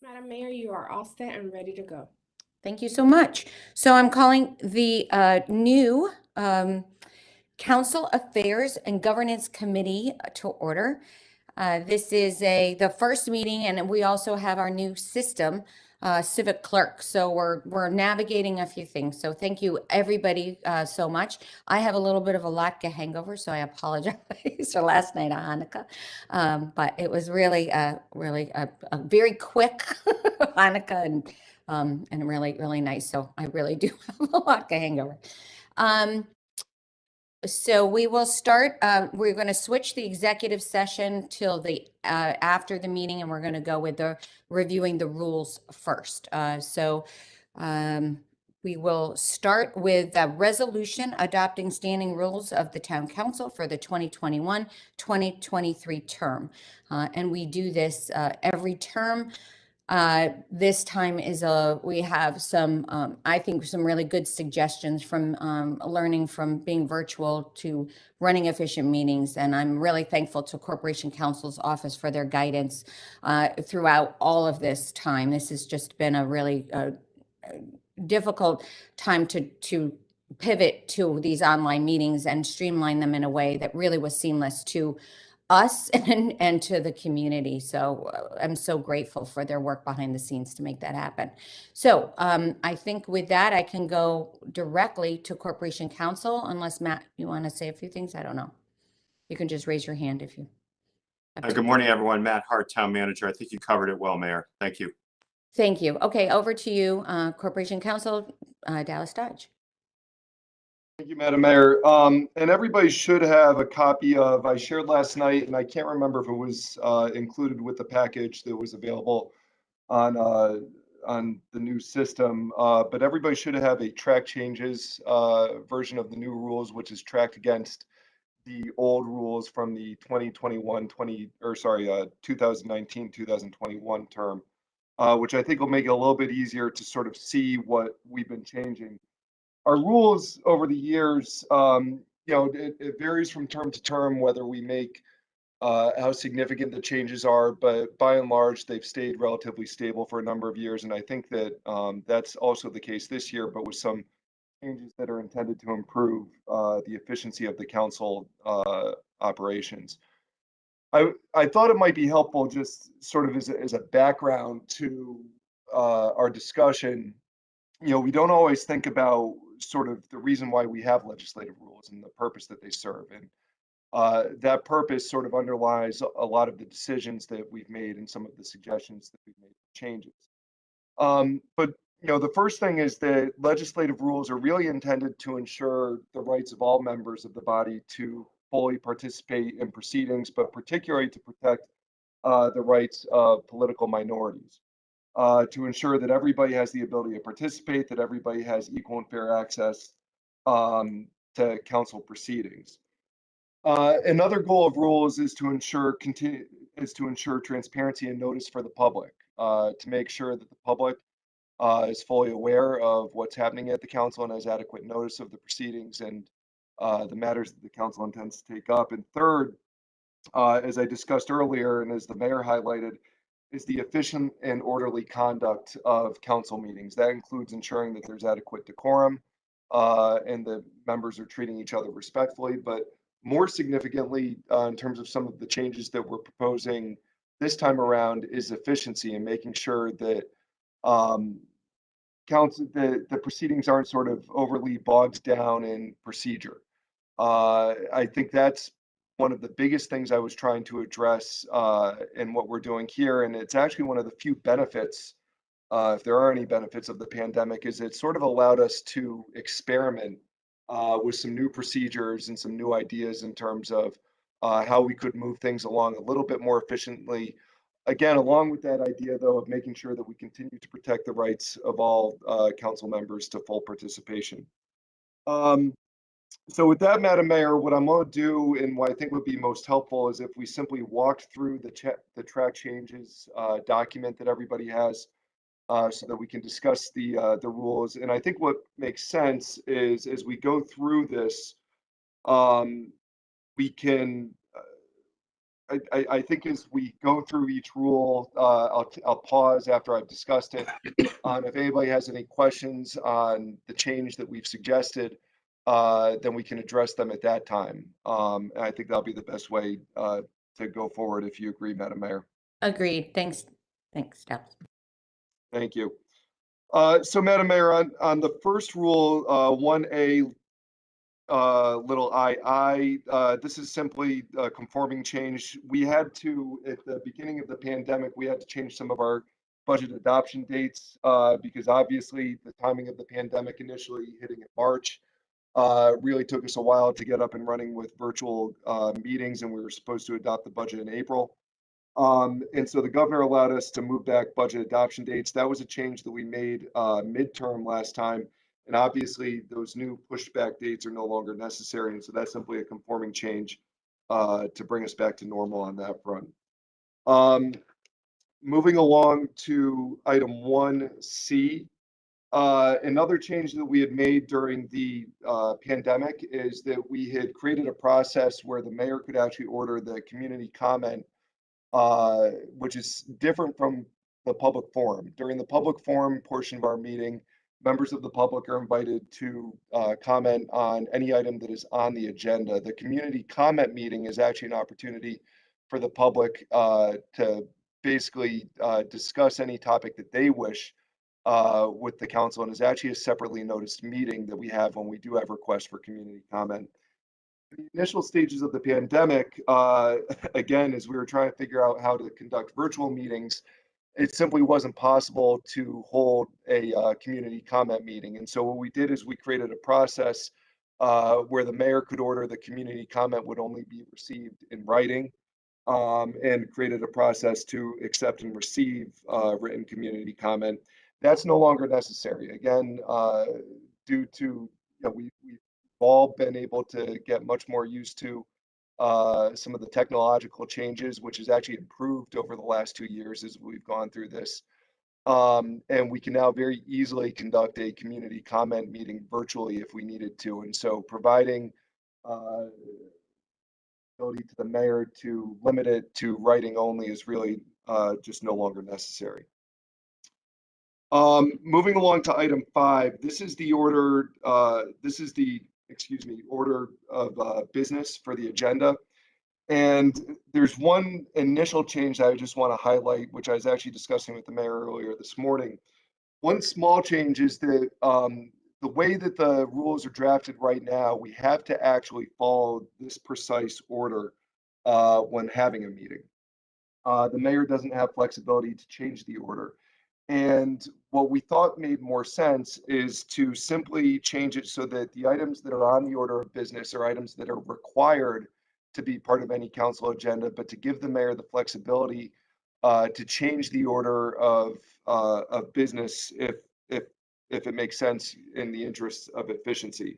Madam Mayor, you are all set and ready to go. Thank you so much. So I'm calling the new Council Affairs and Governance Committee to order. This is the first meeting, and we also have our new system, Civic Clerk. So we're navigating a few things. So thank you everybody so much. I have a little bit of a latke hangover, so I apologize for last night on Hanukkah. But it was really a very quick Hanukkah and really, really nice. So I really do have a latke hangover. So we will start, we're going to switch the executive session till the after the meeting, and we're going to go with the reviewing the rules first. We will start with a resolution adopting standing rules of the town council for the 2021-2023 term. And we do this every term. This time we have some, I think some really good suggestions from learning from being virtual to running efficient meetings. And I'm really thankful to Corporation Counsel's office for their guidance throughout all of this time. This has just been a really difficult time to pivot to these online meetings and streamline them in a way that really was seamless to us and to the community. So I'm so grateful for their work behind the scenes to make that happen. So I think with that, I can go directly to Corporation Counsel, unless Matt, you want to say a few things? I don't know. You can just raise your hand if you. Good morning, everyone. Matt Hart, Town Manager. I think you covered it well, Mayor. Thank you. Thank you. Okay, over to you, Corporation Counsel, Dallas Dodge. Thank you, Madam Mayor. And everybody should have a copy of, I shared last night, and I can't remember if it was included with the package that was available on the new system, but everybody should have a track changes version of the new rules, which is tracked against the old rules from the 2019-2021 term, which I think will make it a little bit easier to sort of see what we've been changing. Our rules over the years, it varies from term to term whether we make how significant the changes are, but by and large, they've stayed relatively stable for a number of years. And I think that that's also the case this year, but with some changes that are intended to improve the efficiency of the council operations. I thought it might be helpful just sort of as a background to our discussion. We don't always think about sort of the reason why we have legislative rules and the purpose that they serve. And that purpose sort of underlies a lot of the decisions that we've made and some of the suggestions that we've made changes. But the first thing is that legislative rules are really intended to ensure the rights of all members of the body to fully participate in proceedings, but particularly to protect the rights of political minorities. To ensure that everybody has the ability to participate, that everybody has equal and fair access to council proceedings. Another goal of rules is to ensure transparency and notice for the public, to make sure that the public is fully aware of what's happening at the council and has adequate notice of the proceedings and the matters that the council intends to take up. And third, as I discussed earlier, and as the mayor highlighted, is the efficient and orderly conduct of council meetings. That includes ensuring that there's adequate decorum and that members are treating each other respectfully. But more significantly, in terms of some of the changes that we're proposing this time around, is efficiency and making sure that the proceedings aren't sort of overly bogged down in procedure. I think that's one of the biggest things I was trying to address in what we're doing here. And it's actually one of the few benefits, if there are any benefits of the pandemic, is it sort of allowed us to experiment with some new procedures and some new ideas in terms of how we could move things along a little bit more efficiently. Again, along with that idea, though, of making sure that we continue to protect the rights of all council members to full participation. So with that, Madam Mayor, what I'm going to do and what I think would be most helpful is if we simply walked through the track changes document that everybody has so that we can discuss the rules. And I think what makes sense is as we go through this, we can I think as we go through each rule, I'll pause after I've discussed it. If anybody has any questions on the change that we've suggested, then we can address them at that time. And I think that'll be the best way to go forward if you agree, Madam Mayor. Agreed. Thanks. Thanks, Dallas. Thank you. So Madam Mayor, on the first rule, 1A, little I, this is simply a conforming change. We had to, at the beginning of the pandemic, we had to change some of our budget adoption dates because obviously the timing of the pandemic initially hitting in March really took us a while to get up and running with virtual meetings, and we were supposed to adopt the budget in April. And so the governor allowed us to move back budget adoption dates. That was a change that we made midterm last time. And obviously those new pushed back dates are no longer necessary. And so that's simply a conforming change to bring us back to normal on that front. Moving along to item 1C. Another change that we had made during the pandemic is that we had created a process where the mayor could actually order the community comment, which is different from the public forum. During the public forum portion of our meeting, members of the public are invited to comment on any item that is on the agenda. The community comment meeting is actually an opportunity for the public to basically discuss any topic that they wish with the council, and is actually a separately noticed meeting that we have when we do have requests for community comment. The initial stages of the pandemic, again, as we were trying to figure out how to conduct virtual meetings, it simply wasn't possible to hold a community comment meeting. And so what we did is we created a process where the mayor could order the community comment would only be received in writing, and created a process to accept and receive written community comment. That's no longer necessary. Again, due to, we've all been able to get much more used to some of the technological changes, which has actually improved over the last 2 years as we've gone through this. And we can now very easily conduct a community comment meeting virtually if we needed to. And so providing ability to the mayor to limit it to writing only is really just no longer necessary. Moving along to item 5, this is the order, order of business for the agenda. And there's one initial change that I just want to highlight, which I was actually discussing with the mayor earlier this morning. One small change is that the way that the rules are drafted right now, we have to actually follow this precise order when having a meeting. The mayor doesn't have flexibility to change the order. And what we thought made more sense is to simply change it so that the items that are on the order of business are items that are required to be part of any council agenda, but to give the mayor the flexibility to change the order of business if it makes sense in the interests of efficiency.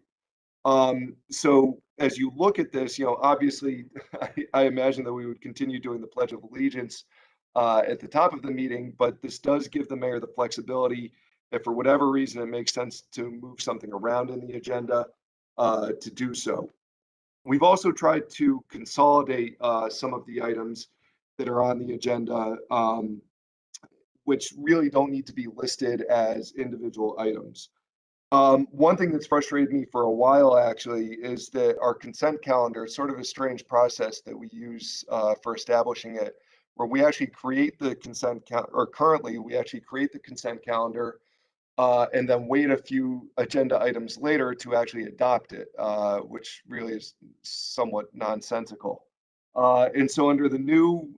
So as you look at this, obviously, I imagine that we would continue doing the Pledge of Allegiance at the top of the meeting, but this does give the mayor the flexibility if for whatever reason it makes sense to move something around in the agenda to do so. We've also tried to consolidate some of the items that are on the agenda, which really don't need to be listed as individual items. One thing that's frustrated me for a while actually is that our consent calendar is sort of a strange process that we use for establishing it, where we actually create the consent calendar, or currently we actually create the consent calendar and then wait a few agenda items later to actually adopt it, which really is somewhat nonsensical. And so under the new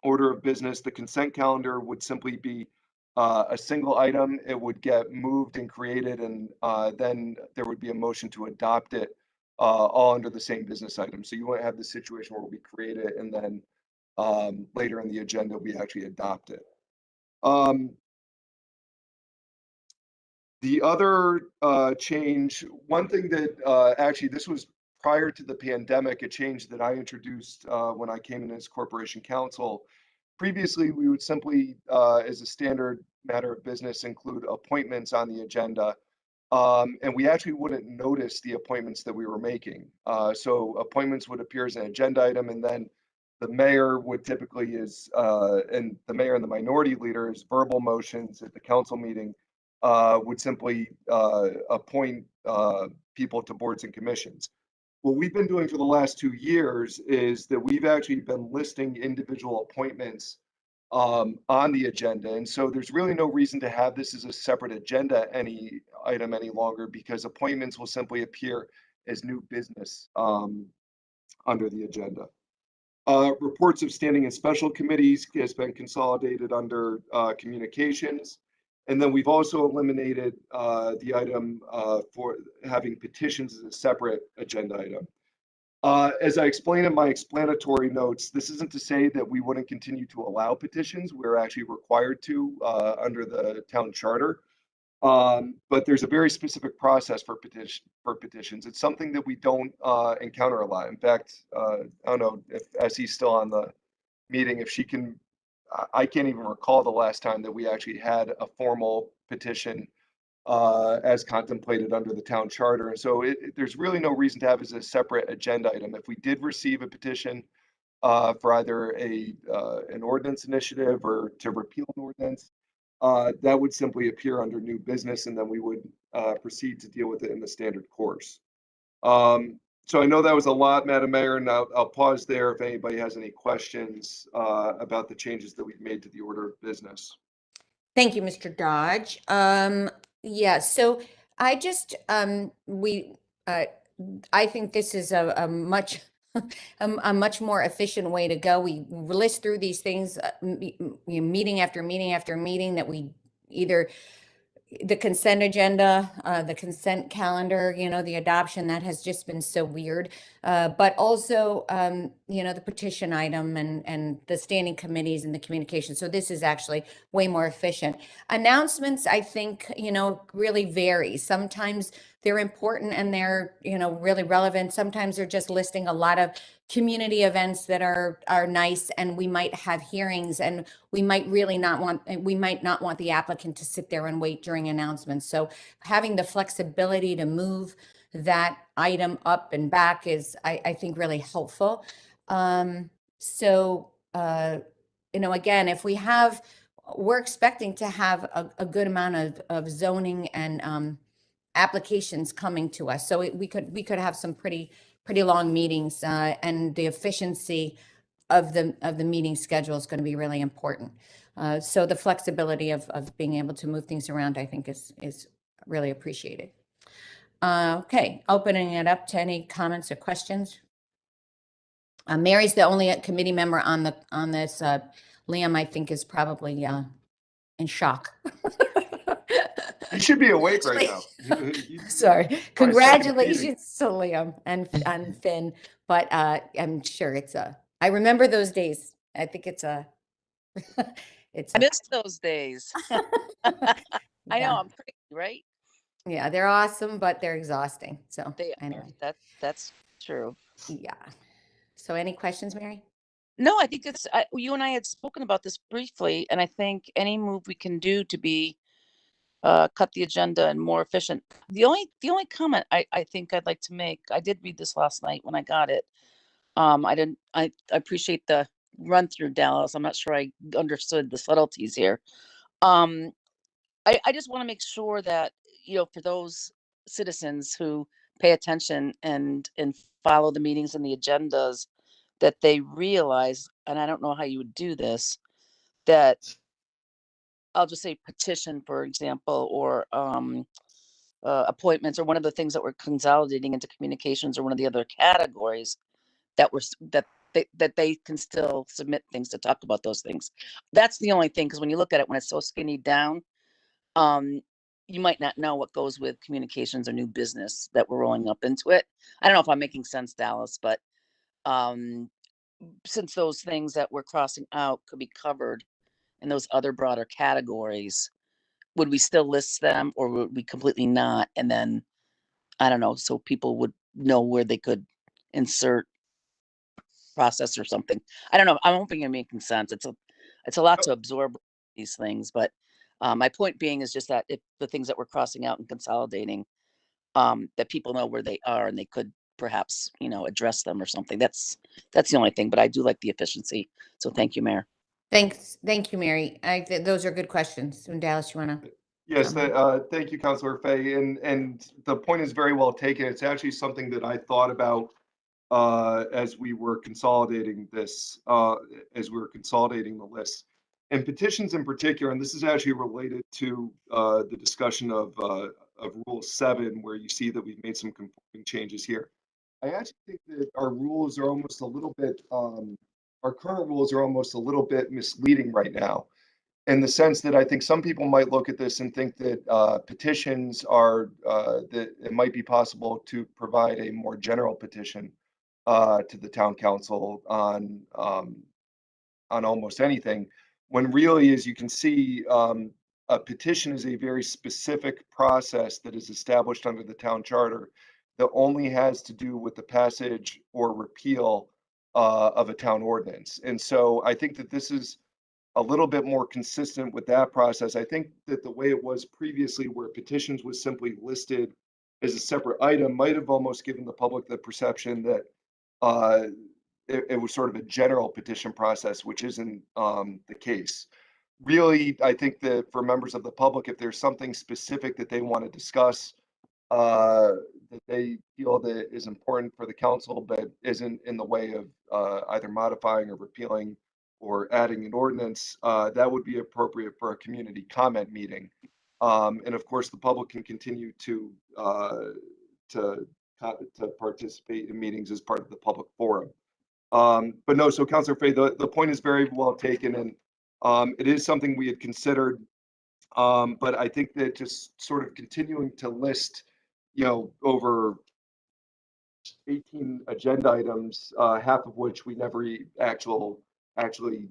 order of business, the consent calendar would simply be a single item. It would get moved and created, and then there would be a motion to adopt it all under the same business item. So you won't have the situation where we create it and then later in the agenda we actually adopt it. The other change, one thing that actually this was prior to the pandemic, a change that I introduced when I came in as corporation counsel. Previously, we would simply, as a standard matter of business, include appointments on the agenda. And we actually wouldn't notice the appointments that we were making. So appointments would appear as an agenda item, and then the mayor would typically and the mayor and the minority leaders, verbal motions at the council meeting, would simply appoint people to boards and commissions. What we've been doing for the last 2 years is that we've actually been listing individual appointments on the agenda. And so there's really no reason to have this as a separate agenda item any longer, because appointments will simply appear as new business under the agenda. Reports of standing and special committees has been consolidated under communications. And then we've also eliminated the item for having petitions as a separate agenda item. As I explained in my explanatory notes, this isn't to say that we wouldn't continue to allow petitions. We're actually required to under the town charter. But there's a very specific process for petitions. It's something that we don't encounter a lot. In fact, I don't know if Essie's still on the meeting, if she can, I can't even recall the last time that we actually had a formal petition as contemplated under the town charter. And so there's really no reason to have it as a separate agenda item. If we did receive a petition for either an ordinance initiative or to repeal an ordinance, that would simply appear under new business, and then we would proceed to deal with it in the standard course. So I know that was a lot, Madam Mayor, and I'll pause there if anybody has any questions about the changes that we've made to the order of business. Thank you, Mr. Dodge. Yeah, so I just, I think this is a much, a much more efficient way to go. We list through these things, meeting after meeting after meeting, that we either the consent agenda, the consent calendar, the adoption, that has just been so weird. But also, the petition item and the standing committees and the communication. So this is actually way more efficient. Announcements, I think, really vary. Sometimes they're important and they're, really relevant. Sometimes they're just listing a lot of community events that are nice, and we might have hearings, and we might not want the applicant to sit there and wait during announcements. So having the flexibility to move that item up and back is, I think, really helpful. Again, if we're expecting to have a good amount of zoning and applications coming to us. So we could have some pretty long meetings, and the efficiency of the meeting schedule is going to be really important. So the flexibility of being able to move things around, I think, is really appreciated. Okay, opening it up to any comments or questions. Mary's the only committee member on this. Liam, I think, is probably in shock. You should be awake right now. Sorry. Congratulations to Liam and Finn. But I'm sure I remember those days. I think I missed those days. I know, I'm crazy, right? Yeah, they're awesome, but they're exhausting. So anyway. That's true. Yeah. So any questions, Mary? No, I think you and I had spoken about this briefly, and I think any move we can do to be cut the agenda and more efficient. The only comment I think I'd like to make, I did read this last night when I got it. I appreciate the run through, Dallas. I'm not sure I understood the subtleties here. I just want to make sure that, for those citizens who pay attention and follow the meetings and the agendas, that they realize, and I don't know how you would do this, that I'll just say petition, for example, or appointments, or one of the things that we're consolidating into communications, or one of the other categories that they can still submit things to talk about those things. That's the only thing, because when you look at it, when it's so skinny down, you might not know what goes with communications or new business that we're rolling up into it. I don't know if I'm making sense, Dallas, but since those things that we're crossing out could be covered in those other broader categories, would we still list them, or would we completely not? And then, I don't know, so people would know where they could insert process or something. I don't know. I'm hoping you're making sense. It's a lot to absorb these things, but My point being is just that if the things that we're crossing out and consolidating, that people know where they are and they could perhaps, address them or something. That's the only thing, but I do like the efficiency. So thank you, Mayor. Thanks. Thank you, Mary. Those are good questions. And Dallas, you want to? Yes, thank you, Councilor Fay, and the point is very well taken. It's actually something that I thought about as we were consolidating this, as we were consolidating the list. And petitions in particular, and this is actually related to the discussion of Rule 7, where you see that we've made some conforming changes here. I actually think that our rules are almost a little bit, our current rules are almost a little bit misleading right now, in the sense that I think some people might look at this and think that petitions are, that it might be possible to provide a more general petition to the town council on almost anything, when really, as you can see, a petition is a very specific process that is established under the town charter that only has to do with the passage or repeal of a town ordinance. And so I think that this is a little bit more consistent with that process. I think that the way it was previously, where petitions was simply listed as a separate item, might have almost given the public the perception that it was sort of a general petition process, which isn't the case. Really, I think that for members of the public, if there's something specific that they want to discuss, that they feel that is important for the council, but isn't in the way of either modifying or repealing or adding an ordinance, that would be appropriate for a community comment meeting. And of course, the public can continue to participate in meetings as part of the public forum. But no, so Councilor Fay, the point is very well taken, and it is something we had considered. But I think that just sort of continuing to list, over 18 agenda items, half of which we never actually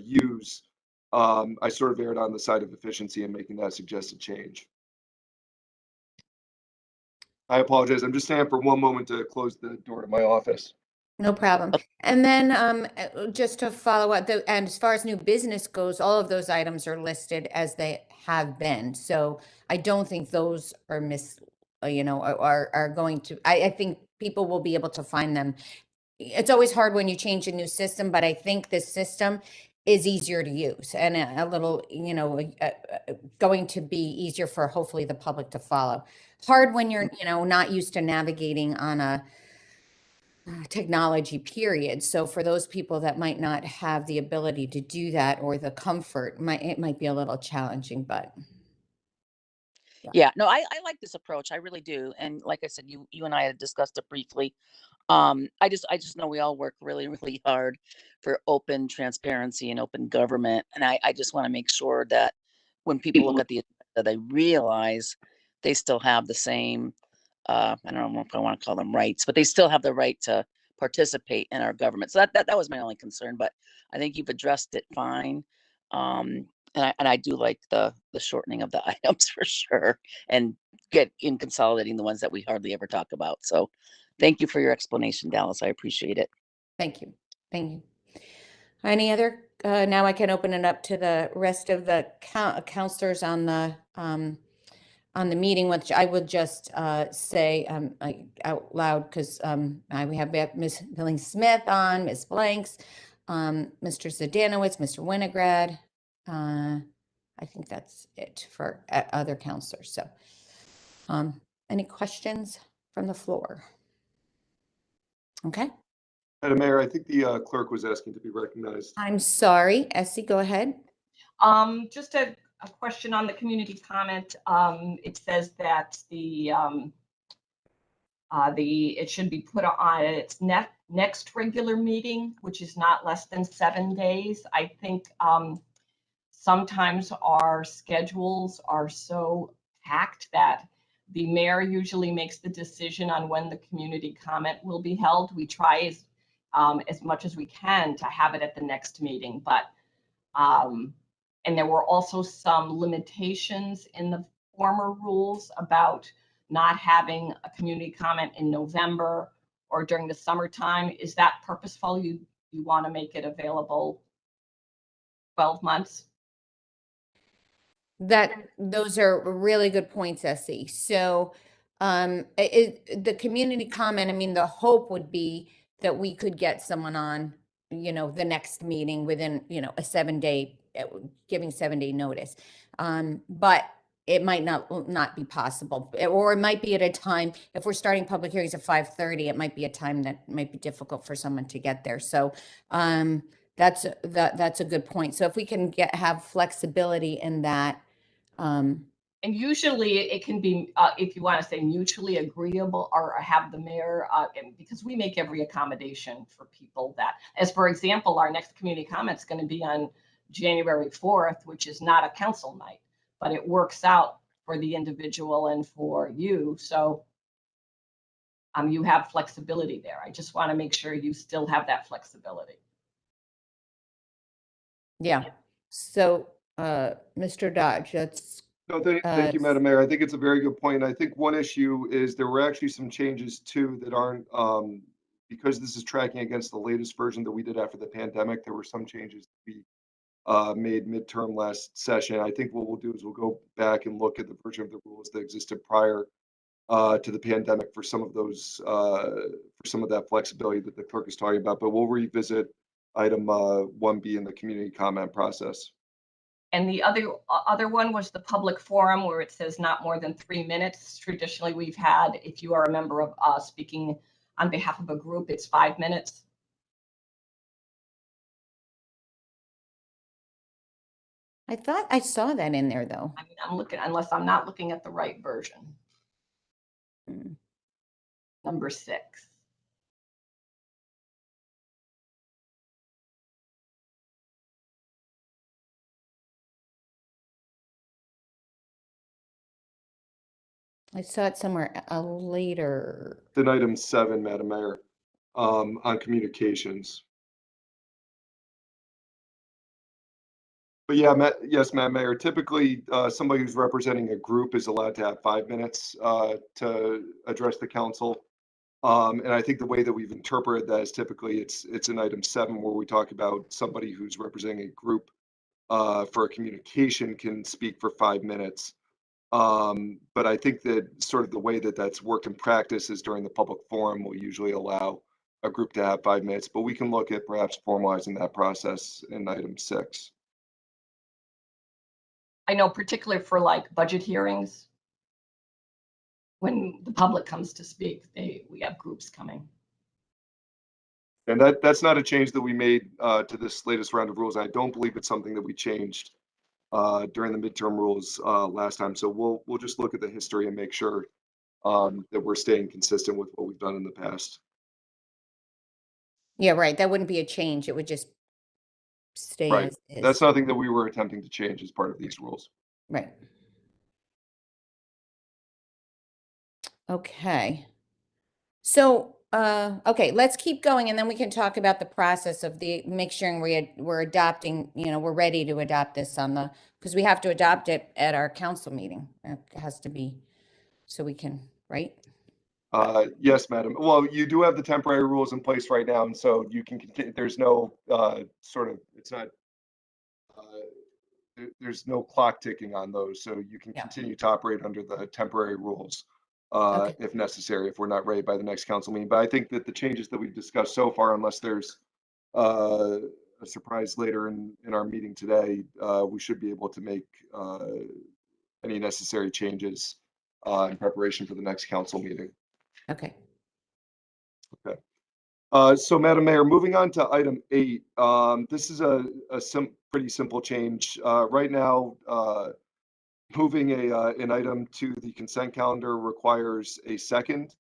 use, I sort of erred on the side of efficiency in making that suggested change. I apologize. I'm just staying for one moment to close the door to my office. No problem. And then just to follow up, and as far as new business goes, all of those items are listed as they have been. So I don't think those are are going to, I think people will be able to find them. It's always hard when you change a new system, but I think this system is easier to use and a little, going to be easier for hopefully the public to follow. Hard when you're, not used to navigating on a technology period. So for those people that might not have the ability to do that or the comfort, it might be a little challenging, but. Yeah, no, I like this approach. I really do. And like I said, you and I had discussed it briefly. I just know we all work really, really hard for open transparency and open government. And I just want to make sure that when people look at the agenda, they realize they still have the same, I don't know if I want to call them rights, but they still have the right to participate in our government. So that was my only concern, but I think you've addressed it fine. And I do like the shortening of the items for sure, and get in consolidating the ones that we hardly ever talk about. So thank you for your explanation, Dallas. I appreciate it. Thank you. Thank you. Any other, now I can open it up to the rest of the counselors on the meeting, which I would just say out loud, because we have Ms. Billing-Smith on, Ms. Blanks, Mr. Zdanowitz, Mr. Winograd. I think that's it for other counselors. So any questions from the floor? Okay. Madam Mayor, I think the clerk was asking to be recognized. I'm sorry, Essie, go ahead. Just a question on the community comment. It says that it should be put on its next regular meeting, which is not less than 7 days. I think sometimes our schedules are so packed that the mayor usually makes the decision on when the community comment will be held. We try as much as we can to have it at the next meeting, but and there were also some limitations in the former rules about not having a community comment in November or during the summertime. Is that purposeful? You want to make it available 12 months? Those are really good points, Essie. So, the community comment, I mean, the hope would be that we could get someone on, the next meeting within, a 7-day, giving 7-day notice. But it might not be possible, or it might be at a time, if we're starting public hearings at 5:30, it might be a time that might be difficult for someone to get there. So, that's a good point. So if we can have flexibility in that, And usually it can be, if you want to say mutually agreeable, or have the mayor, because we make every accommodation for people that, as for example, our next community comment is going to be on January 4th, which is not a council night, but it works out for the individual and for you. So you have flexibility there. I just want to make sure you still have that flexibility. yeah. So, Mr. Dodge, that's, No, thank you, Madam Mayor. I think it's a very good point. I think one issue is there were actually some changes too that aren't, because this is tracking against the latest version that we did after the pandemic, there were some changes we made midterm last session. I think what we'll do is we'll go back and look at the version of the rules that existed prior to the pandemic for some of those, for some of that flexibility that the clerk is talking about, but we'll revisit item 1B in the community comment process. And the other one was the public forum, where it says not more than 3 minutes. Traditionally, we've had, if you are a member of speaking on behalf of a group, it's 5 minutes. I thought I saw that in there, though. I mean, I'm looking, unless I'm not looking at the right version. Mm. Number 6. I saw it somewhere later. Then item 7, Madam Mayor, on communications. But yeah, yes, Madam Mayor, typically, somebody who's representing a group is allowed to have 5 minutes to address the council. And I think the way that we've interpreted that is typically it's in item 7 where we talk about somebody who's representing a group for a communication can speak for 5 minutes. But I think that sort of the way that that's worked in practice is during the public forum, we'll usually allow a group to have 5 minutes, but we can look at perhaps formalizing that process in item 6. I know, particularly for like budget hearings, when the public comes to speak, we have groups coming. And that's not a change that we made to this latest round of rules. I don't believe it's something that we changed during the midterm rules last time. So we'll just look at the history and make sure that we're staying consistent with what we've done in the past. Yeah, right. That wouldn't be a change. It would just stay Right. as is. That's nothing that we were attempting to change as part of these rules. Right. Okay. So, okay, let's keep going, and then we can talk about the process of make sure we're adopting, we're ready to adopt this because we have to adopt it at our council meeting. It has to be, so we can, right? Yes, madam. Well, you do have the temporary rules in place right now, and so you can continue. There's no it's not, there's no clock ticking on those, so you can continue to operate under the temporary rules if necessary, if we're not ready by the next council meeting. But I think that the changes that we've discussed so far, unless there's a surprise later in our meeting today, we should be able to make any necessary changes in preparation for the next council meeting. Okay. Okay. So Madam Mayor, moving on to item 8, this is a pretty simple change. Right now, moving an item to the consent calendar requires a second.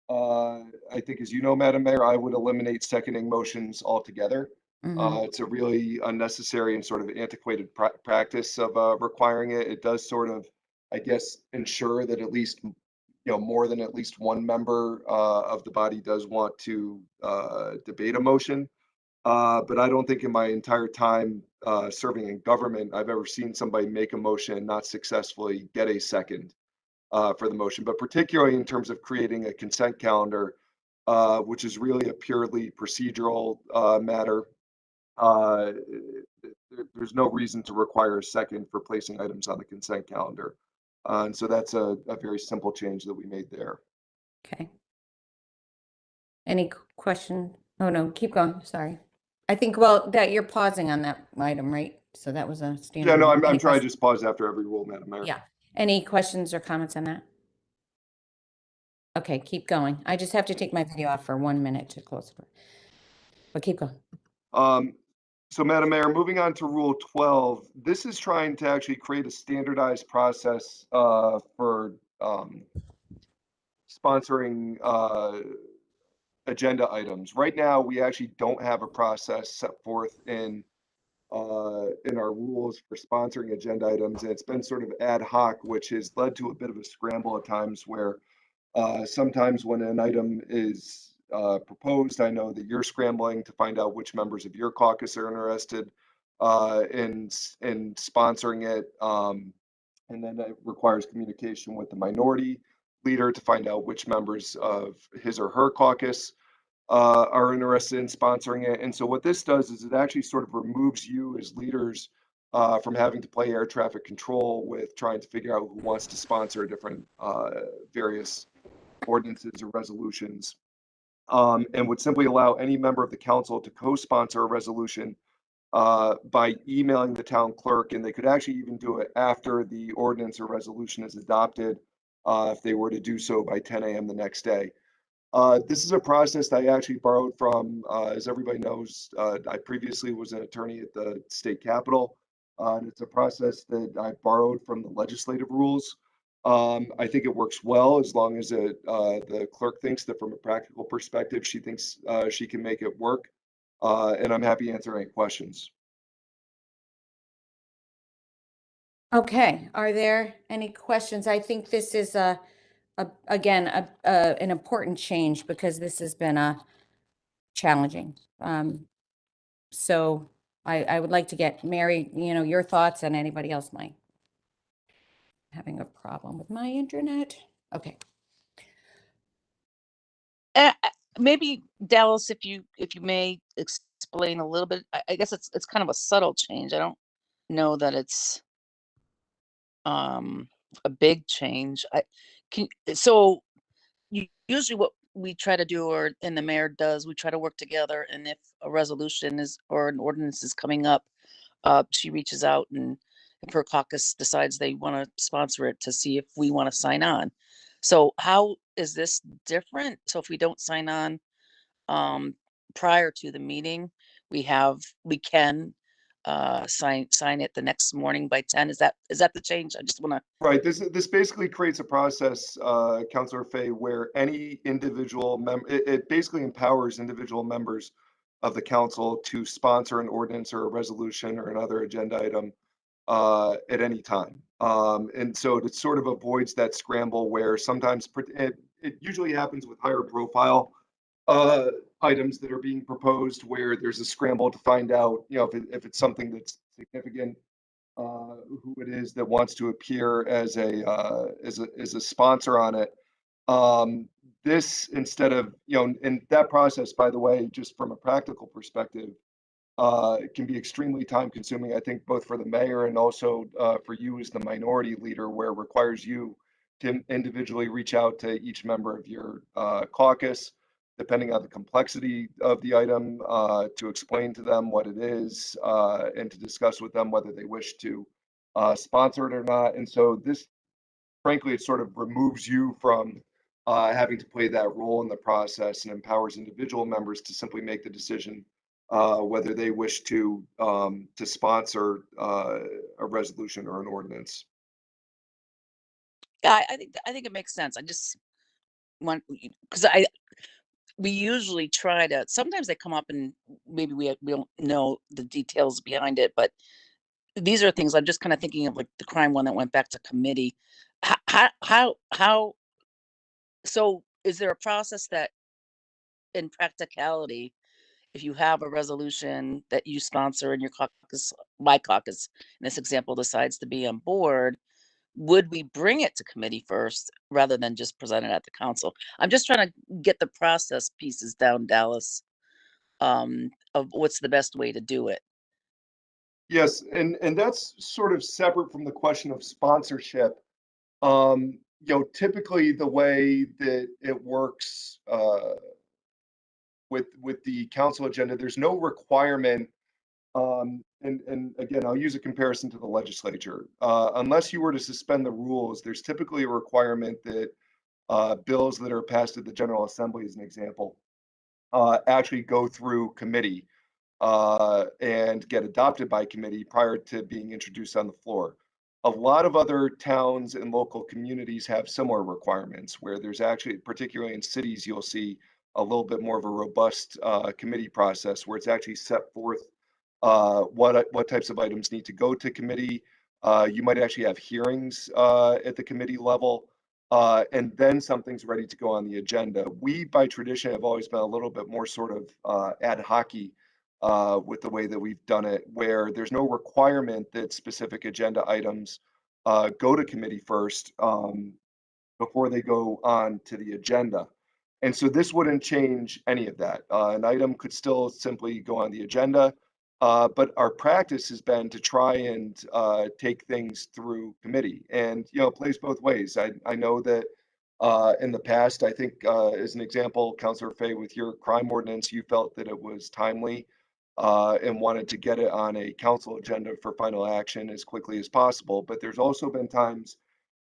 I think, as you know, Madam Mayor, I would eliminate seconding motions altogether. It's a really unnecessary and sort of antiquated practice of requiring it. It does sort of, I guess, ensure that at least more than at least one member of the body does want to debate a motion. But I don't think in my entire time serving in government, I've ever seen somebody make a motion and not successfully get a second for the motion. But particularly in terms of creating a consent calendar, which is really a purely procedural matter, there's no reason to require a second for placing items on the consent calendar. And so that's a very simple change that we made there. Okay. Any question? Oh, no, keep going. Sorry. I think, well, that you're pausing on that item, right? So that was a standard. Yeah, no, I'm Any trying to questions? just pause after every rule, Madam Mayor. Yeah. Any questions or comments on that? Okay, keep going. I just have to take my video off for 1 minute to close it. But keep going. So Madam Mayor, moving on to Rule 12, this is trying to actually create a standardized process for sponsoring agenda items. Right now, we actually don't have a process set forth in our rules for sponsoring agenda items, and it's been sort of ad hoc, which has led to a bit of a scramble at times where sometimes when an item is proposed, I know that you're scrambling to find out which members of your caucus are interested in sponsoring it. And then it requires communication with the minority leader to find out which members of his or her caucus are interested in sponsoring it. And so what this does is it actually sort of removes you as leaders from having to play air traffic control with trying to figure out who wants to sponsor different various ordinances or resolutions, and would simply allow any member of the council to co-sponsor a resolution by emailing the town clerk, and they could actually even do it after the ordinance or resolution is adopted if they were to do so by 10 a.m. the next day. This is a process that I actually borrowed from, as everybody knows, I previously was an attorney at the state capitol. And it's a process that I borrowed from the legislative rules. I think it works well as long as the clerk thinks that from a practical perspective, she thinks she can make it work. And I'm happy to answer any questions. Okay, are there any questions? I think this is again, an important change because this has been challenging. So I would like to get Mary, your thoughts, and anybody else might having a problem with my internet. Okay. Maybe Dallas, if you may explain a little bit. I guess it's kind of a subtle change. I don't know that it's a big change. Usually what we try to do, and the mayor does, we try to work together, and if a resolution is or an ordinance is coming up, she reaches out, and if her caucus decides they want to sponsor it, to see if we want to sign on. So how is this different? So if we don't sign on prior to the meeting, we can sign it the next morning by 10. Is that the change? I just want to. Right. This basically creates a process, Councilor Fay, where any individual member, it basically empowers individual members of the council to sponsor an ordinance or a resolution or another agenda item at any time. And so it sort of avoids that scramble where sometimes it usually happens with higher profile items that are being proposed, where there's a scramble to find out, if it's something that's significant, who it is that wants to appear as a sponsor on it. This, instead of, and that process, by the way, just from a practical perspective, it can be extremely time consuming, I think, both for the mayor and also for you as the minority leader, where it requires you to individually reach out to each member of your caucus, depending on the complexity of the item, to explain to them what it is and to discuss with them whether they wish to sponsor it or not. And so this, frankly, it sort of removes you from having to play that role in the process and empowers individual members to simply make the decision whether they wish to sponsor a resolution or an ordinance. Yeah, I think it makes sense. I just want, because we usually try to. Sometimes they come up and maybe we don't know the details behind it, but these are things I'm just kind of thinking of, like the crime one that went back to committee. How so is there a process that, in practicality, if you have a resolution that you sponsor and your caucus, my caucus in this example, decides to be on board, would we bring it to committee first rather than just present it at the council? I'm just trying to get the process pieces down, Dallas, of what's the best way to do it. Yes, and that's sort of separate from the question of sponsorship. Typically the way that it works with the council agenda, there's no requirement. And again, I'll use a comparison to the legislature. Unless you were to suspend the rules, there's typically a requirement that bills that are passed at the General Assembly, as an example, actually go through committee and get adopted by committee prior to being introduced on the floor. A lot of other towns and local communities have similar requirements where there's actually, particularly in cities, you'll see a little bit more of a robust committee process where it's actually set forth what types of items need to go to committee. You might actually have hearings at the committee level, and then something's ready to go on the agenda. We, by tradition, have always been a little bit more sort of ad hoc-y with the way that we've done it, where there's no requirement that specific agenda items go to committee first before they go on to the agenda. And so this wouldn't change any of that. An item could still simply go on the agenda, but our practice has been to try and take things through committee. And, it plays both ways. I know that in the past, I think as an example, Councilor Fay, with your crime ordinance, you felt that it was timely and wanted to get it on a council agenda for final action as quickly as possible. But there's also been times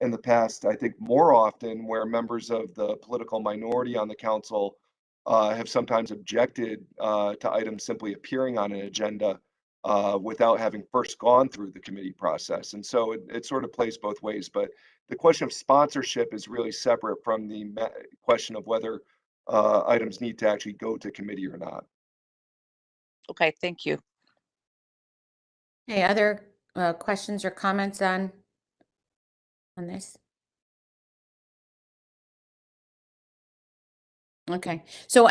in the past, I think more often, where members of the political minority on the council have sometimes objected to items simply appearing on an agenda without having first gone through the committee process. And so it sort of plays both ways. But the question of sponsorship is really separate from the question of whether items need to actually go to committee or not. Okay, thank you. Any other questions or comments on this? Okay, so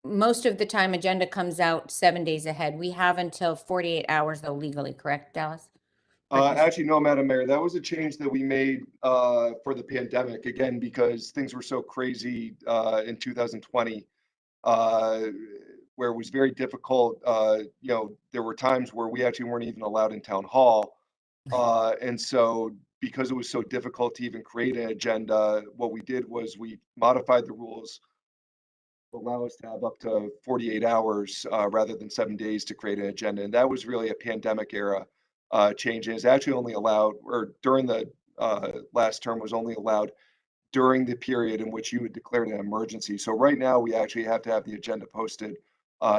most of the time agenda comes out 7 days ahead. We have until 48 hours though legally, correct, Dallas? Actually, no, Madam Mayor, that was a change that we made for the pandemic, again, because things were so crazy in 2020, where it was very difficult. There were times where we actually weren't even allowed in town hall. And so because it was so difficult to even create an agenda, what we did was we modified the rules to allow us to have up to 48 hours rather than 7 days to create an agenda. And that was really a pandemic era change. And it's actually only allowed, or during the last term was only allowed during the period in which you had declared an emergency. So right now we actually have to have the agenda posted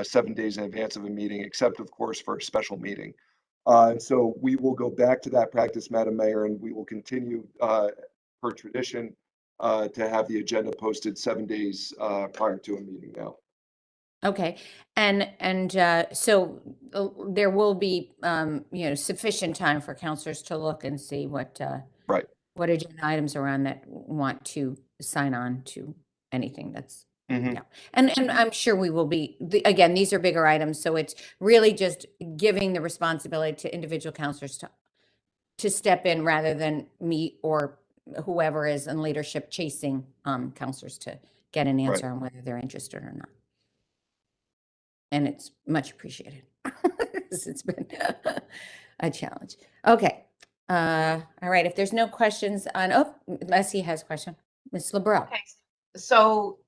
7 days in advance of a meeting, except of course for a special meeting. And so we will go back to that practice, Madam Mayor, and we will continue per tradition to have the agenda posted 7 days prior to a meeting now. Okay, and so there will be sufficient time for counselors to look and see what Right. what agenda items are on that want to sign on to anything that's Mhm. yeah. And I'm sure we will be again, these are bigger items, so it's really just giving the responsibility to individual counselors to step in rather than me or whoever is in leadership chasing counselors to get an answer on whether they're interested or not. And it's much appreciated. 'Cause it's been a challenge. Okay. All right. If there's no questions on, oh, Leslie has a question. Ms. LeBron. Okay, so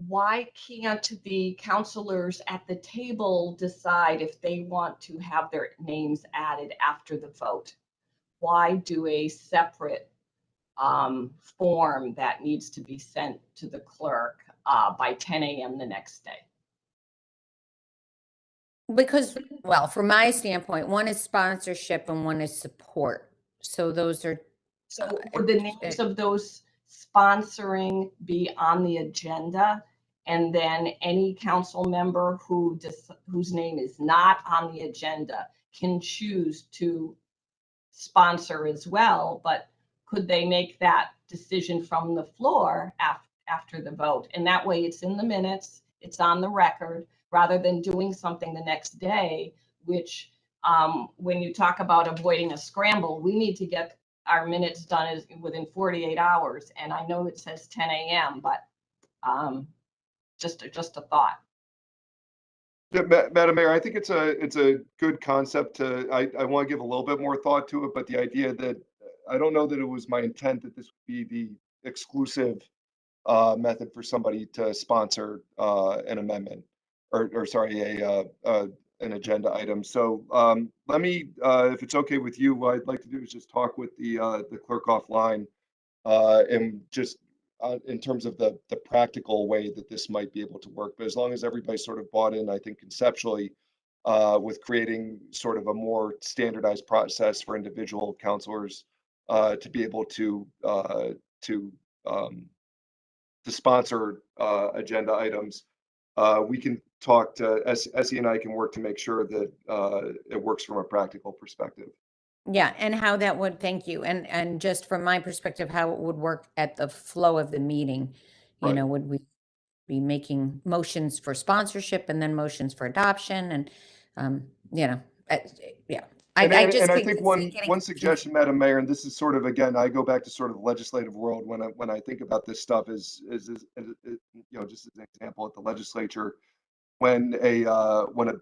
why can't the counselors at the table decide if they want to have their names added after the vote? Why do a separate form that needs to be sent to the clerk by 10 a.m. the next day? Because, well, from my standpoint, one is sponsorship and one is support. So those are. So would the names of those sponsoring be on the agenda? And then any council member whose name is not on the agenda can choose to sponsor as well, but could they make that decision from the floor after the vote? And that way it's in the minutes, it's on the record, rather than doing something the next day, which when you talk about avoiding a scramble, we need to get our minutes done within 48 hours. And I know it says 10 a.m., but just a thought. Yeah, Madam Mayor, I think it's a good concept to, I want to give a little bit more thought to it, but the idea that, I don't know that it was my intent that this would be the exclusive method for somebody to sponsor an amendment or sorry, an agenda item. So let me, if it's okay with you, what I'd like to do is just talk with the clerk offline and just in terms of the practical way that this might be able to work. But as long as everybody's sort of bought in, I think conceptually with creating sort of a more standardized process for individual counselors to be able to um, to sponsor agenda items. We can talk to Essie and I can work to make sure that it works from a practical perspective. Yeah, and how that would, thank you. And just from my perspective, how it would work at the flow of the meeting, you know, Right. would we be making motions for sponsorship and then motions for adoption and, you know, yeah. I just And I could think see it getting one confusing. suggestion, Madam Mayor, and this is sort of, again, I go back to sort of the legislative world when I think about this stuff is you know, just as an example at the legislature, when a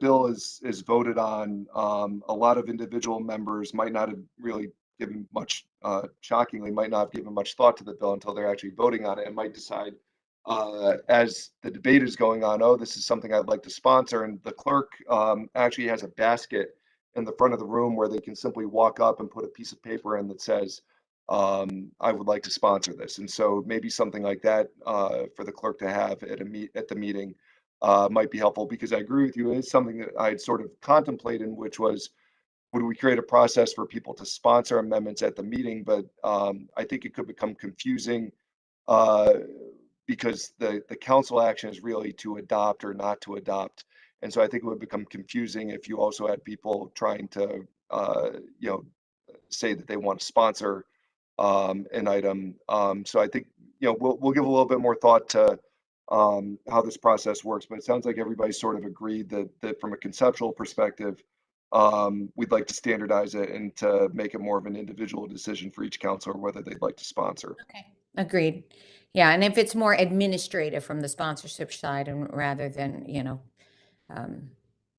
bill is voted on, a lot of individual members might not have really given much, shockingly, might not have given much thought to the bill until they're actually voting on it and might decide as the debate is going on, oh, this is something I'd like to sponsor. And the clerk actually has a basket in the front of the room where they can simply walk up and put a piece of paper in that says, I would like to sponsor this. And so maybe something like that for the clerk to have at the meeting might be helpful, because I agree with you. It is something that I had sort of contemplated, which was, would we create a process for people to sponsor amendments at the meeting? But I think it could become confusing uh, because the council action is really to adopt or not to adopt. And so I think it would become confusing if you also had people trying to, you know, say that they want to sponsor an item. So I think, you know, we'll give a little bit more thought to how this process works, but it sounds like everybody sort of agreed that from a conceptual perspective, we'd like to standardize it and to make it more of an individual decision for each counselor whether they'd like to sponsor. Okay, agreed. Yeah, and if it's more administrative from the sponsorship side and rather than, you know,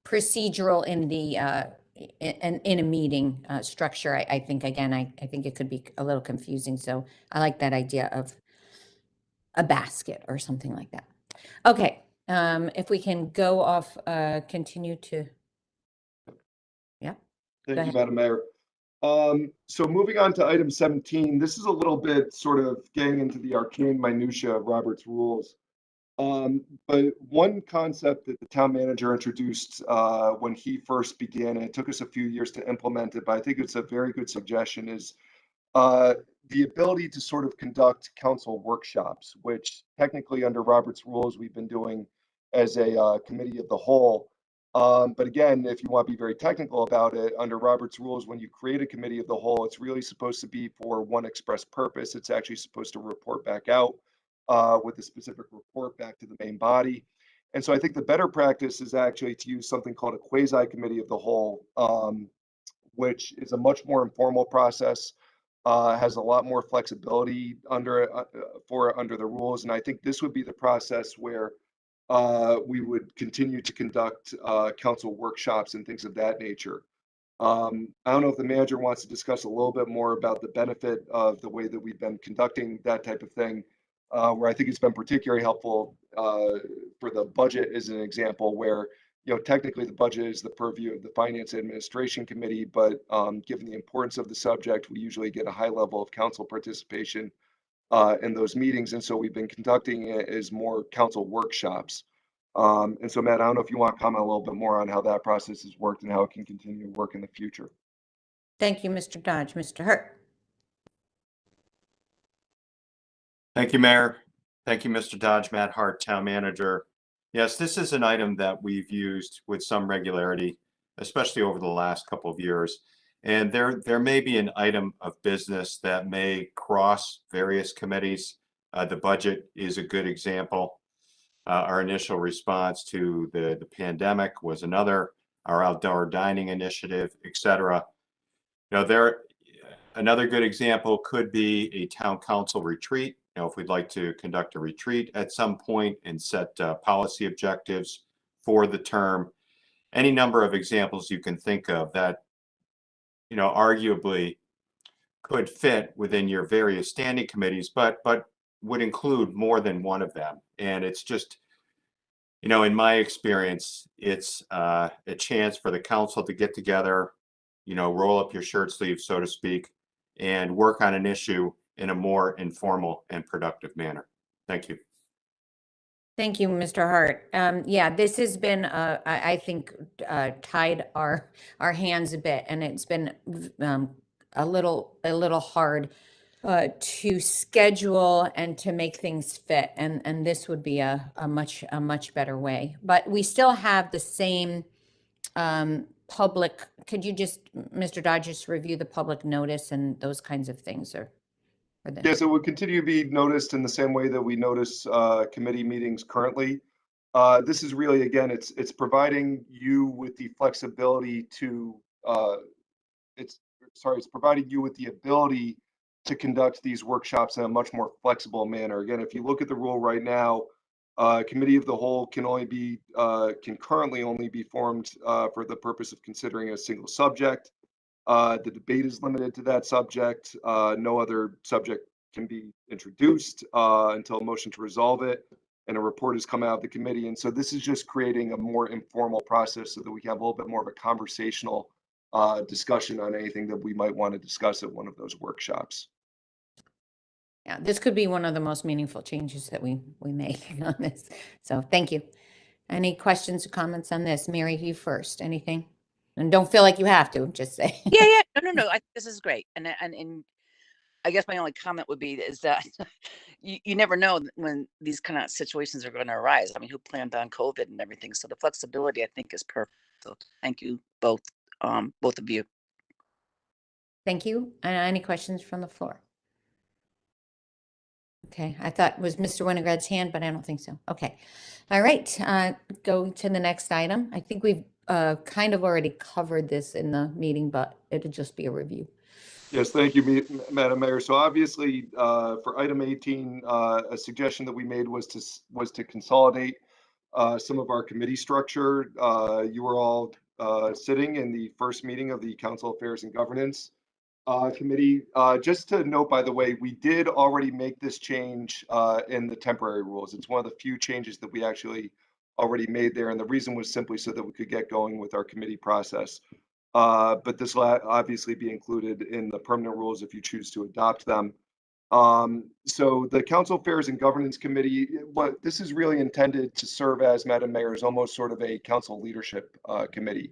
procedural in the in a meeting structure, I think again, I think it could be a little confusing. So I like that idea of a basket or something like that. Okay, if we can go off, continue to, yeah. Thank Go you, ahead. Madam Mayor. So moving on to item 17, this is a little bit sort of getting into the arcane minutia of Robert's rules. But one concept that the town manager introduced when he first began, and it took us a few years to implement it, but I think it's a very good suggestion, is the ability to sort of conduct council workshops, which technically under Robert's rules, we've been doing as a committee of the whole. But again, if you want to be very technical about it, under Robert's rules, when you create a committee of the whole, it's really supposed to be for one express purpose. It's actually supposed to report back out with a specific report back to the main body. And so I think the better practice is actually to use something called a quasi committee of the whole, which is a much more informal process, has a lot more flexibility under the rules. And I think this would be the process where we would continue to conduct council workshops and things of that nature. I don't know if the manager wants to discuss a little bit more about the benefit of the way that we've been conducting that type of thing, where I think it's been particularly helpful for the budget as an example, where, you know, technically the budget is the purview of the Finance and Administration Committee, but given the importance of the subject, we usually get a high level of council participation in those meetings. And so we've been conducting it as more council workshops. And so, Matt, I don't know if you want to comment a little bit more on how that process has worked and how it can continue to work in the future. Thank you, Mr. Dodge. Mr. Hurt. Thank you, Mayor. Thank you, Mr. Dodge, Matt Hart, Town Manager. Yes, this is an item that we've used with some regularity, especially over the last couple of years. And there may be an item of business that may cross various committees. The budget is a good example. Our initial response to the pandemic was another, our outdoor dining initiative, et cetera. You know, another good example could be a town council retreat. You know, if we'd like to conduct a retreat at some point and set policy objectives for the term, any number of examples you can think of that, arguably could fit within your various standing committees, but would include more than one of them. And it's just, in my experience, it's a chance for the council to get together, roll up your shirt sleeves, so to speak, and work on an issue in a more informal and productive manner. Thank you. Thank you, Mr. Hart. Yeah, this has been, I think, tied our hands a bit, and it's been a little hard to schedule and to make things fit, and this would be a much better way. But we still have the same public. Could you just, Mr. Dodge, just review the public notice and those kinds of things, or the Yes, it would continue to be noticed in the same way that we notice committee meetings currently. This is really, again, it's providing you with the flexibility to, it's providing you with the ability to conduct these workshops in a much more flexible manner. Again, if you look at the rule right now, committee of the whole can currently only be formed for the purpose of considering a single subject. The debate is limited to that subject. No other subject can be introduced until a motion to resolve it and a report has come out of the committee. And so this is just creating a more informal process so that we can have a little bit more of a conversational discussion on anything that we might want to discuss at one of those workshops. Yeah, this could be one of the most meaningful changes that we make on this. So thank you. Any questions or comments on this? Mary, you first. Anything? And don't feel like you have to, just say. Yeah. No. This is great. And I guess my only comment would be is that you never know when these kind of situations are going to arise. I mean, who planned on COVID and everything? So the flexibility, I think, is perfect. So thank you both of you. Thank you. Any questions from the floor? Okay, I thought it was Mr. Winograd's hand, but I don't think so. Okay. All right, go to the next item. I think we've kind of already covered this in the meeting, but it'll just be a review. Yes, thank you, Madam Mayor. So obviously, for item 18, a suggestion that we made was to consolidate some of our committee structure. You were all sitting in the first meeting of the Council Affairs and Governance Committee. Just to note, by the way, we did already make this change in the temporary rules. It's one of the few changes that we actually already made there, and the reason was simply so that we could get going with our committee process. But this will obviously be included in the permanent rules if you choose to adopt them. So the Council Affairs and Governance Committee, what this is really intended to serve as, Madam Mayor, is almost sort of a council leadership committee.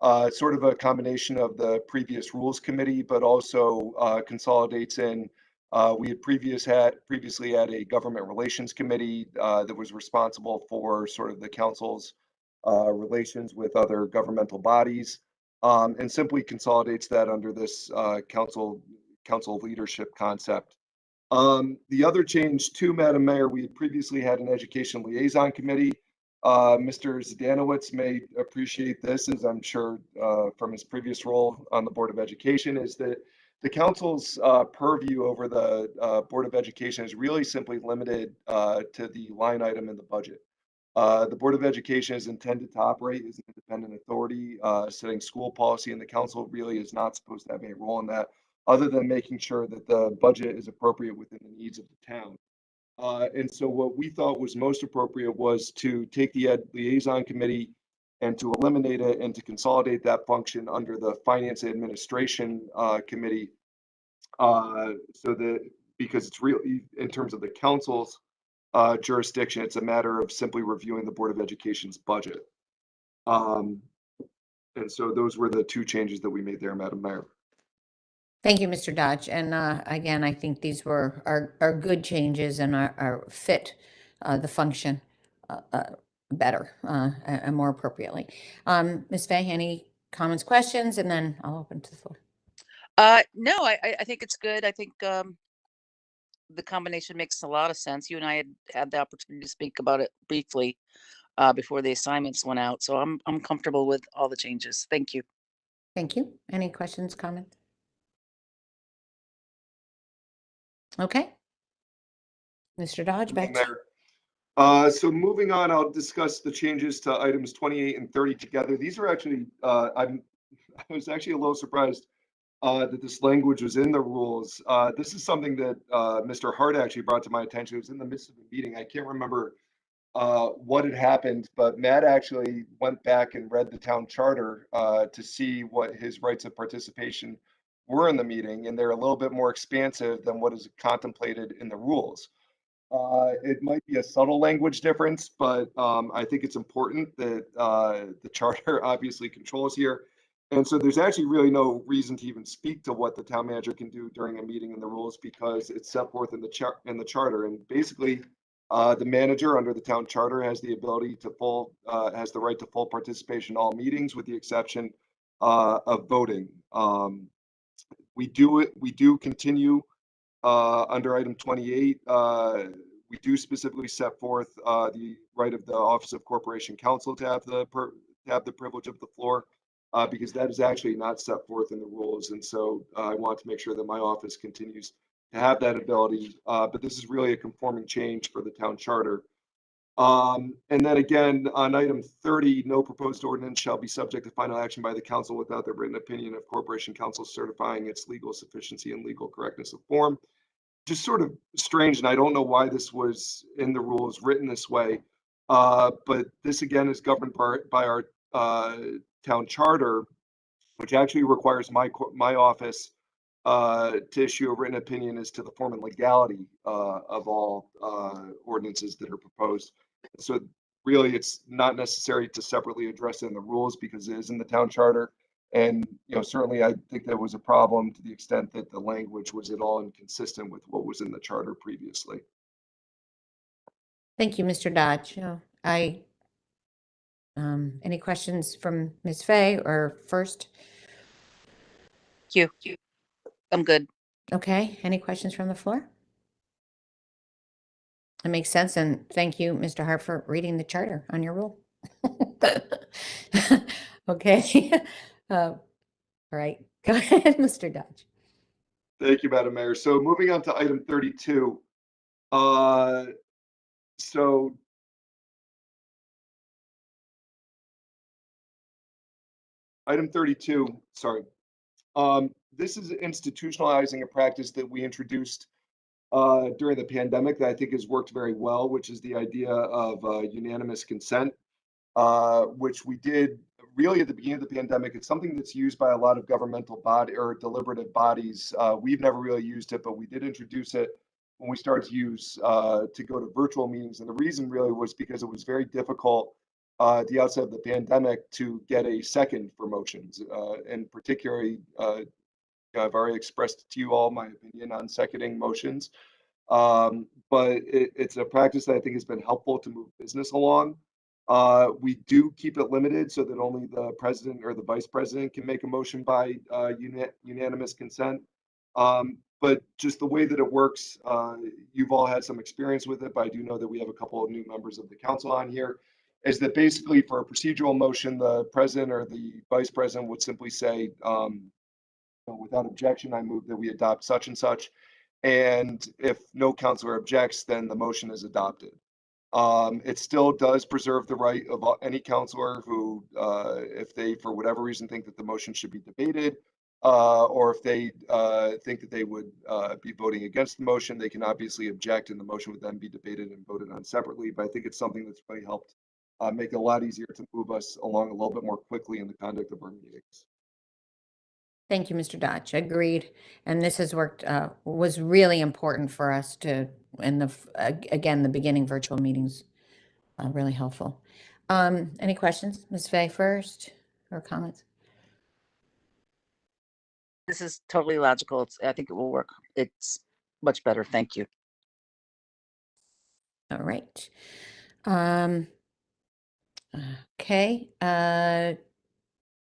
It's sort of a combination of the previous rules committee, but also consolidates in. We had previously had a government relations committee that was responsible for sort of the council's relations with other governmental bodies. And simply consolidates that under this council leadership concept. The other change too, Madam Mayor, we had previously had an education liaison committee. Mr. Zdanowicz may appreciate this, as I'm sure from his previous role on the Board of Education, is that the council's purview over the Board of Education is really simply limited to the line item in the budget. The Board of Education is intended to operate as an independent authority, setting school policy, and the council really is not supposed to have any role in that, other than making sure that the budget is appropriate within the needs of the town. And so what we thought was most appropriate was to take the Ed Liaison Committee and to eliminate it and to consolidate that function under the Finance and Administration Committee, so that, because it's really, in terms of the council's jurisdiction, it's a matter of simply reviewing the Board of Education's budget. And so those were the two changes that we made there, Madam Mayor. Thank you, Mr. Dodge. And again, I think these are good changes and are fit the function better and more appropriately. Ms. Fay, any comments, questions, and then I'll open to the floor. No, I think it's good. I think the combination makes a lot of sense. You and I had the opportunity to speak about it briefly before the assignments went out. So I'm comfortable with all the changes. Thank you. Thank you. Any questions, comments? Okay. Mr. Dodge, back to you. So moving on, I'll discuss the changes to items 28 and 30 together. These are actually, I was actually a little surprised that this language was in the rules. This is something that Mr. Hart actually brought to my attention. It was in the midst of the meeting. I can't remember what had happened, but Matt actually went back and read the town charter to see what his rights of participation were in the meeting, and they're a little bit more expansive than what is contemplated in the rules. It might be a subtle language difference, but I think it's important that the charter obviously controls here. And so there's actually really no reason to even speak to what the town manager can do during a meeting in the rules because it's set forth in the charter. And basically, the manager under the town charter has the ability to has the right to full participation in all meetings with the exception of voting. We do continue under item 28, we do specifically set forth the right of the Office of Corporation Counsel to have the privilege of the floor because that is actually not set forth in the rules. And so I want to make sure that my office continues to have that ability. But this is really a conforming change for the town charter. And then again, on item 30, no proposed ordinance shall be subject to final action by the council without the written opinion of Corporation Counsel certifying its legal sufficiency and legal correctness of form. Just sort of strange, and I don't know why this was in the rules written this way. But this again is governed by our town charter, which actually requires my office to issue a written opinion as to the form and legality of all ordinances that are proposed. So really, it's not necessary to separately address it in the rules because it is in the town charter. And certainly, I think that was a problem to the extent that the language was at all inconsistent with what was in the charter previously. Thank you, Mr. Dodge. Any questions from Ms. Fay or first? Thank you. I'm good. Okay, any questions from the floor? That makes sense, and thank you, Mr. Hart, for reading the charter on your rule. Okay. All right, go ahead, Mr. Dodge. Thank you, Madam Mayor. So moving on to item 32. So item 32, sorry. This is institutionalizing a practice that we introduced during the pandemic that I think has worked very well, which is the idea of unanimous consent, which we did really at the beginning of the pandemic. It's something that's used by a lot of governmental body or deliberative bodies. We've never really used it, but we did introduce it when we started to use to go to virtual meetings. And the reason really was because it was very difficult at the outset of the pandemic to get a second for motions. And particularly, I've already expressed to you all my opinion on seconding motions. But it's a practice that I think has been helpful to move business along. We do keep it limited so that only the president or the vice president can make a motion by unanimous consent. But just the way that it works, you've all had some experience with it, but I do know that we have a couple of new members of the council on here, is that basically for a procedural motion, the president or the vice president would simply say, without objection, I move that we adopt such and such. And if no councilor objects, then the motion is adopted. It still does preserve the right of any councilor who, if they, for whatever reason, think that the motion should be debated, or if they think that they would be voting against the motion, they can obviously object and the motion would then be debated and voted on separately. But I think it's something that's really helped make it a lot easier to move us along a little bit more quickly in the conduct of our meetings. Thank you, Mr. Dodge. Agreed. And this has worked, was really important for us to, and again, the beginning virtual meetings, really helpful. Any questions? Ms. Fay first or comments? This is totally logical. I think it will work. It's much better. Thank you. All right. Okay.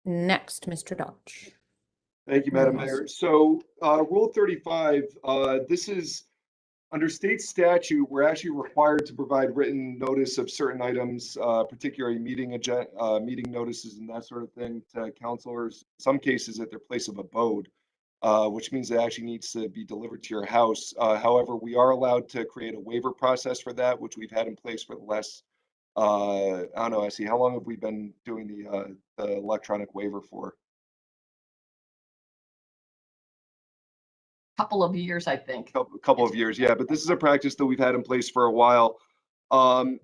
Next, Mr. Dodge. Thank you, Madam Mayor. So Rule 35, this is under state statute, we're actually required to provide written notice of certain items, particularly meeting notices and that sort of thing to councilors, some cases at their place of abode. which means it actually needs to be delivered to your house. However, we are allowed to create a waiver process for that, which we've had in place for the last, I don't know, I see, how long have we been doing the electronic waiver for? Couple of years, I think. Couple of years, yeah, but this is a practice that we've had in place for a while.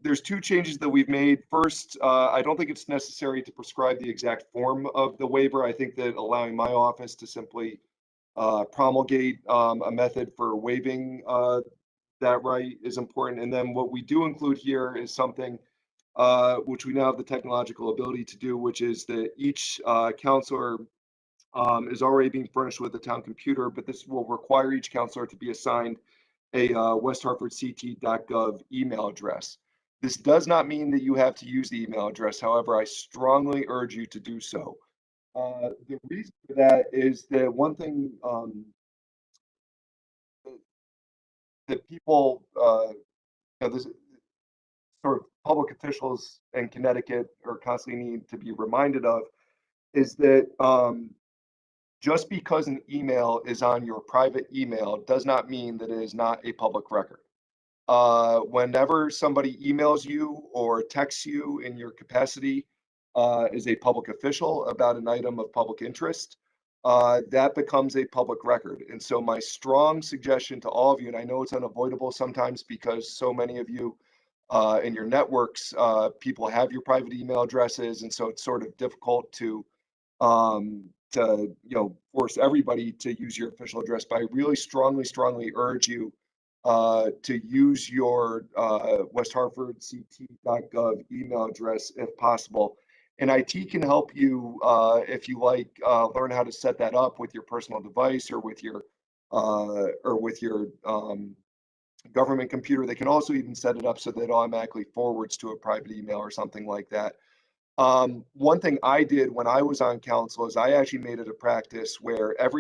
There's two changes that we've made. First, I don't think it's necessary to prescribe the exact form of the waiver. I think that allowing my office to simply promulgate a method for waiving that right is important. And then what we do include here is something which we now have the technological ability to do, which is that each counselor is already being furnished with a town computer, but this will require each counselor to be assigned a westhartfordct.gov email address. This does not mean that you have to use the email address. However, I strongly urge you to do so. The reason for that is that one thing that people, this sort of public officials in Connecticut are constantly need to be reminded of is that just because an email is on your private email does not mean that it is not a public record. Whenever somebody emails you or texts you in your capacity as a public official about an item of public interest, that becomes a public record. And so my strong suggestion to all of you, and I know it's unavoidable sometimes because so many of you in your networks, people have your private email addresses, and so it's sort of difficult to force everybody to use your official address. But I really strongly urge you to use your westhartfordct.gov email address if possible. And IT can help you if you like learn how to set that up with your personal device or with your government computer. They can also even set it up so that it automatically forwards to a private email or something like that. One thing I did when I was on council is I actually made it a practice where I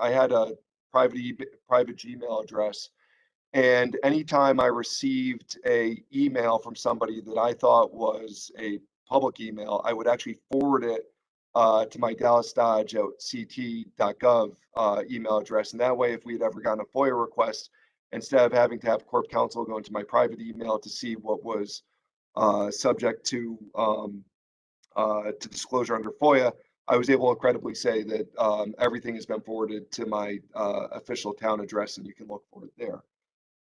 had a private Gmail address, and anytime I received a email from somebody that I thought was a public email, I would actually forward it to my dallasdodge@ct.gov email address. And that way, if we had ever gotten a FOIA request, instead of having to have Corp Counsel go into my private email to see what was subject to disclosure under FOIA, I was able to credibly say that everything has been forwarded to my official town address, and you can look for it there.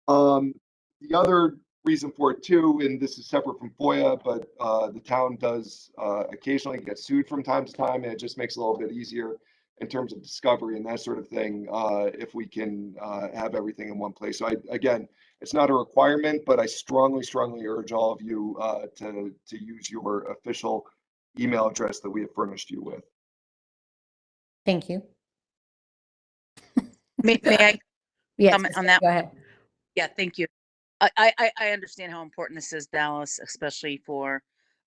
The other reason for it too, and this is separate from FOIA, but the town does occasionally get sued from time to time, and it just makes it a little bit easier in terms of discovery and that sort of thing if we can have everything in one place. So again, it's not a requirement, but I strongly urge all of you to use your official email address that we have furnished you with. Thank you. May I Yes, comment on that? go ahead. Yeah, thank you. I understand how important this is, Dallas, especially for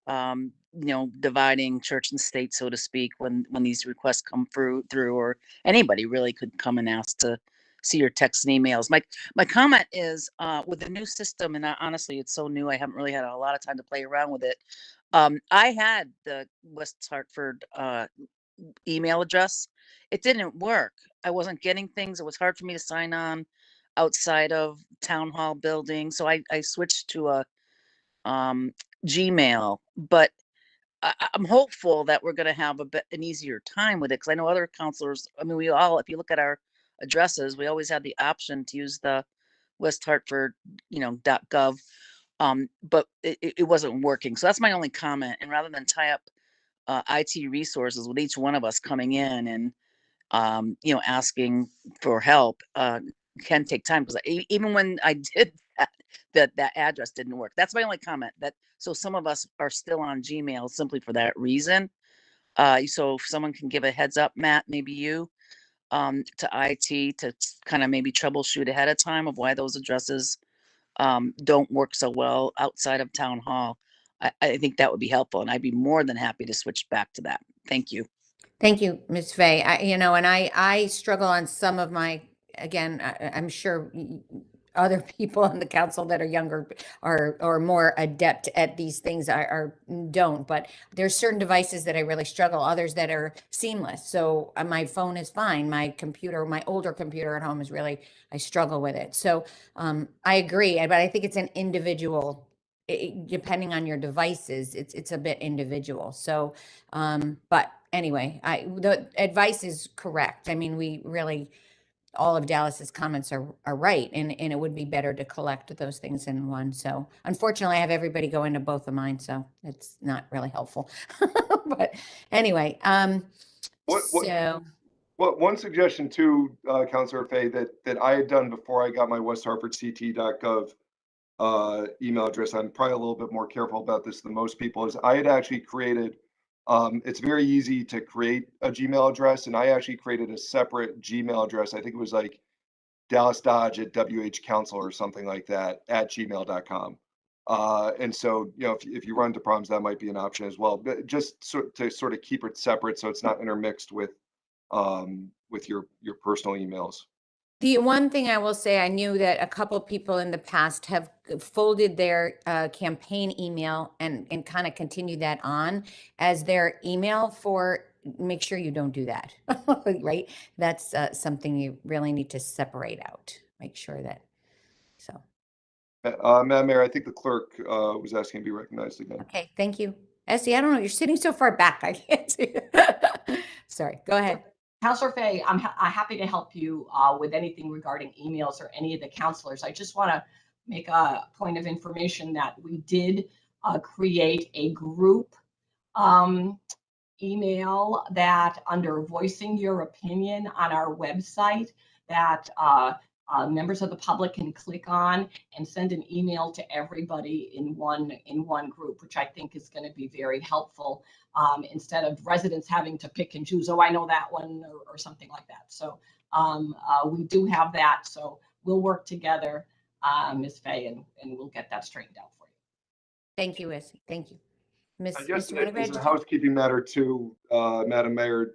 dividing church and state, so to speak, when these requests come through, or anybody really could come and ask to see your texts and emails. My comment is with the new system, and honestly, it's so new, I haven't really had a lot of time to play around with it. I had the West Hartford email address. It didn't work. I wasn't getting things. It was hard for me to sign on outside of town hall building. So I switched to a Gmail, but I'm hopeful that we're going to have an easier time with it. Cause I know other counselors, I mean, if you look at our addresses, we always had the option to use the West Hartford, .gov. But it wasn't working. So that's my only comment. And rather than tie up IT resources with each one of us coming in and asking for help can take time, because even when I did that address didn't work. That's my only comment. So some of us are still on Gmail simply for that reason. So if someone can give a heads up, Matt, maybe you to IT to kind of maybe troubleshoot ahead of time of why those addresses don't work so well outside of town hall. I think that would be helpful, and I'd be more than happy to switch back to that. Thank you. Thank you, Ms. Fay. And I struggle on some of my, again, I'm sure other people on the council that are younger or more adept at these things don't, but there's certain devices that I really struggle, others that are seamless. So my phone is fine. My computer, my older computer at home is really, I struggle with it. So I agree, but I think it's an individual, depending on your devices, it's a bit individual. So, but anyway, the advice is correct. I mean, we really, all of Dallas's comments are right, and it would be better to collect those things in one. So unfortunately, I have everybody go into both of mine, so it's not really helpful. But anyway, so One suggestion too, Councilor Fay, that I had done before I got my westhartfordct.gov email address. I'm probably a little bit more careful about this than most people. Is I had actually created. It's very easy to create a Gmail address, and I actually created a separate Gmail address. I think it was like Dallas Dodge at WHCouncil or something like that at gmail.com. And so, if you run into problems, that might be an option as well. But just to sort of keep it separate so it's not intermixed with your personal emails. the one thing I will say, I knew that a couple people in the past have folded their campaign email and kind of continued that on as their email for, make sure you don't do that, right? That's something you really need to separate out. Make sure that, so. Madam Mayor, I think the clerk was asking to be recognized again. Okay, thank you. Essie, I don't know, you're sitting so far back, I can't see. Sorry, go ahead. Councilor Fay, I'm happy to help you with anything regarding emails or any of the counselors. I just want to make a point of information that we did create a group email that under voicing your opinion on our website that members of the public can click on and send an email to everybody in one group, which I think is going to be very helpful. Instead of residents having to pick and choose, oh, I know that one, or something like that. So we do have that. So we'll work together, Ms. Fay, and we'll get that straightened out for you. Thank you, Essie. Thank you. I guess Mr. Winograd, as a housekeeping matter too, Madam Mayor,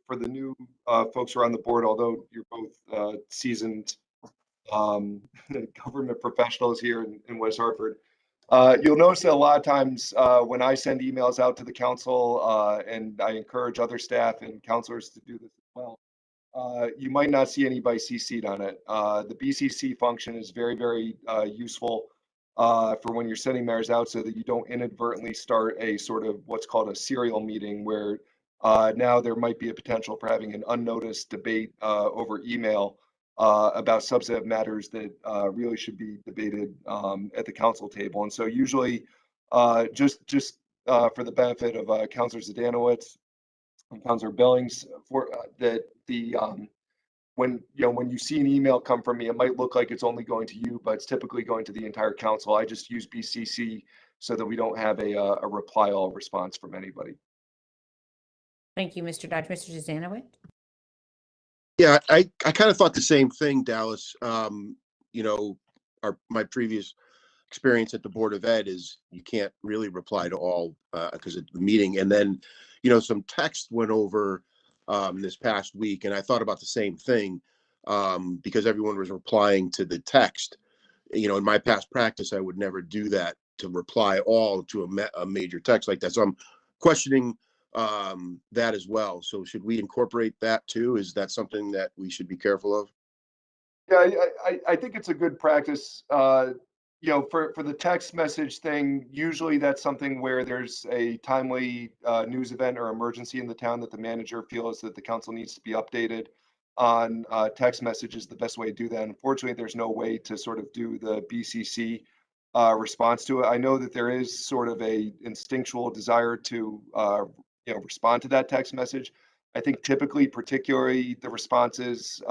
for the new folks who are on the board, although you're both seasoned government professionals here in West Hartford, you'll notice that a lot of times when I send emails out to the council, and I encourage other staff and councilors to do this as well, you might not see anybody CC'd on it. The BCC function is very, very useful for when you're sending matters out so that you don't inadvertently start a sort of what's called a serial meeting where now there might be a potential for having an unnoticed debate over email about substantive matters that really should be debated at the council table. And so usually just for the benefit of Councilor Zdanowicz and Councilor Billings, for that the when you see an email come from me, it might look like it's only going to you, but it's typically going to the entire council. I just use BCC so that we don't have a reply all response from anybody. Thank you, Mr. Dodge. Mr. Zdanowicz? Yeah, I kind of thought the same thing, Dallas. My previous experience at the Board of Ed is you can't really reply to all because of the meeting. And then, some text went over this past week, and I thought about the same thing because everyone was replying to the text. In my past practice, I would never do that, to reply all to a major text like that. So I'm questioning that as well. So should we incorporate that too? Is that something that we should be careful of? Yeah, I think it's a good practice. For the text message thing, usually that's something where there's a timely news event or emergency in the town that the manager feels that the council needs to be updated on. Text message is the best way to do that. Unfortunately, there's no way to sort of do the BCC response to it. I know that there is sort of a instinctual desire to respond to that text message. I think typically, particularly the responses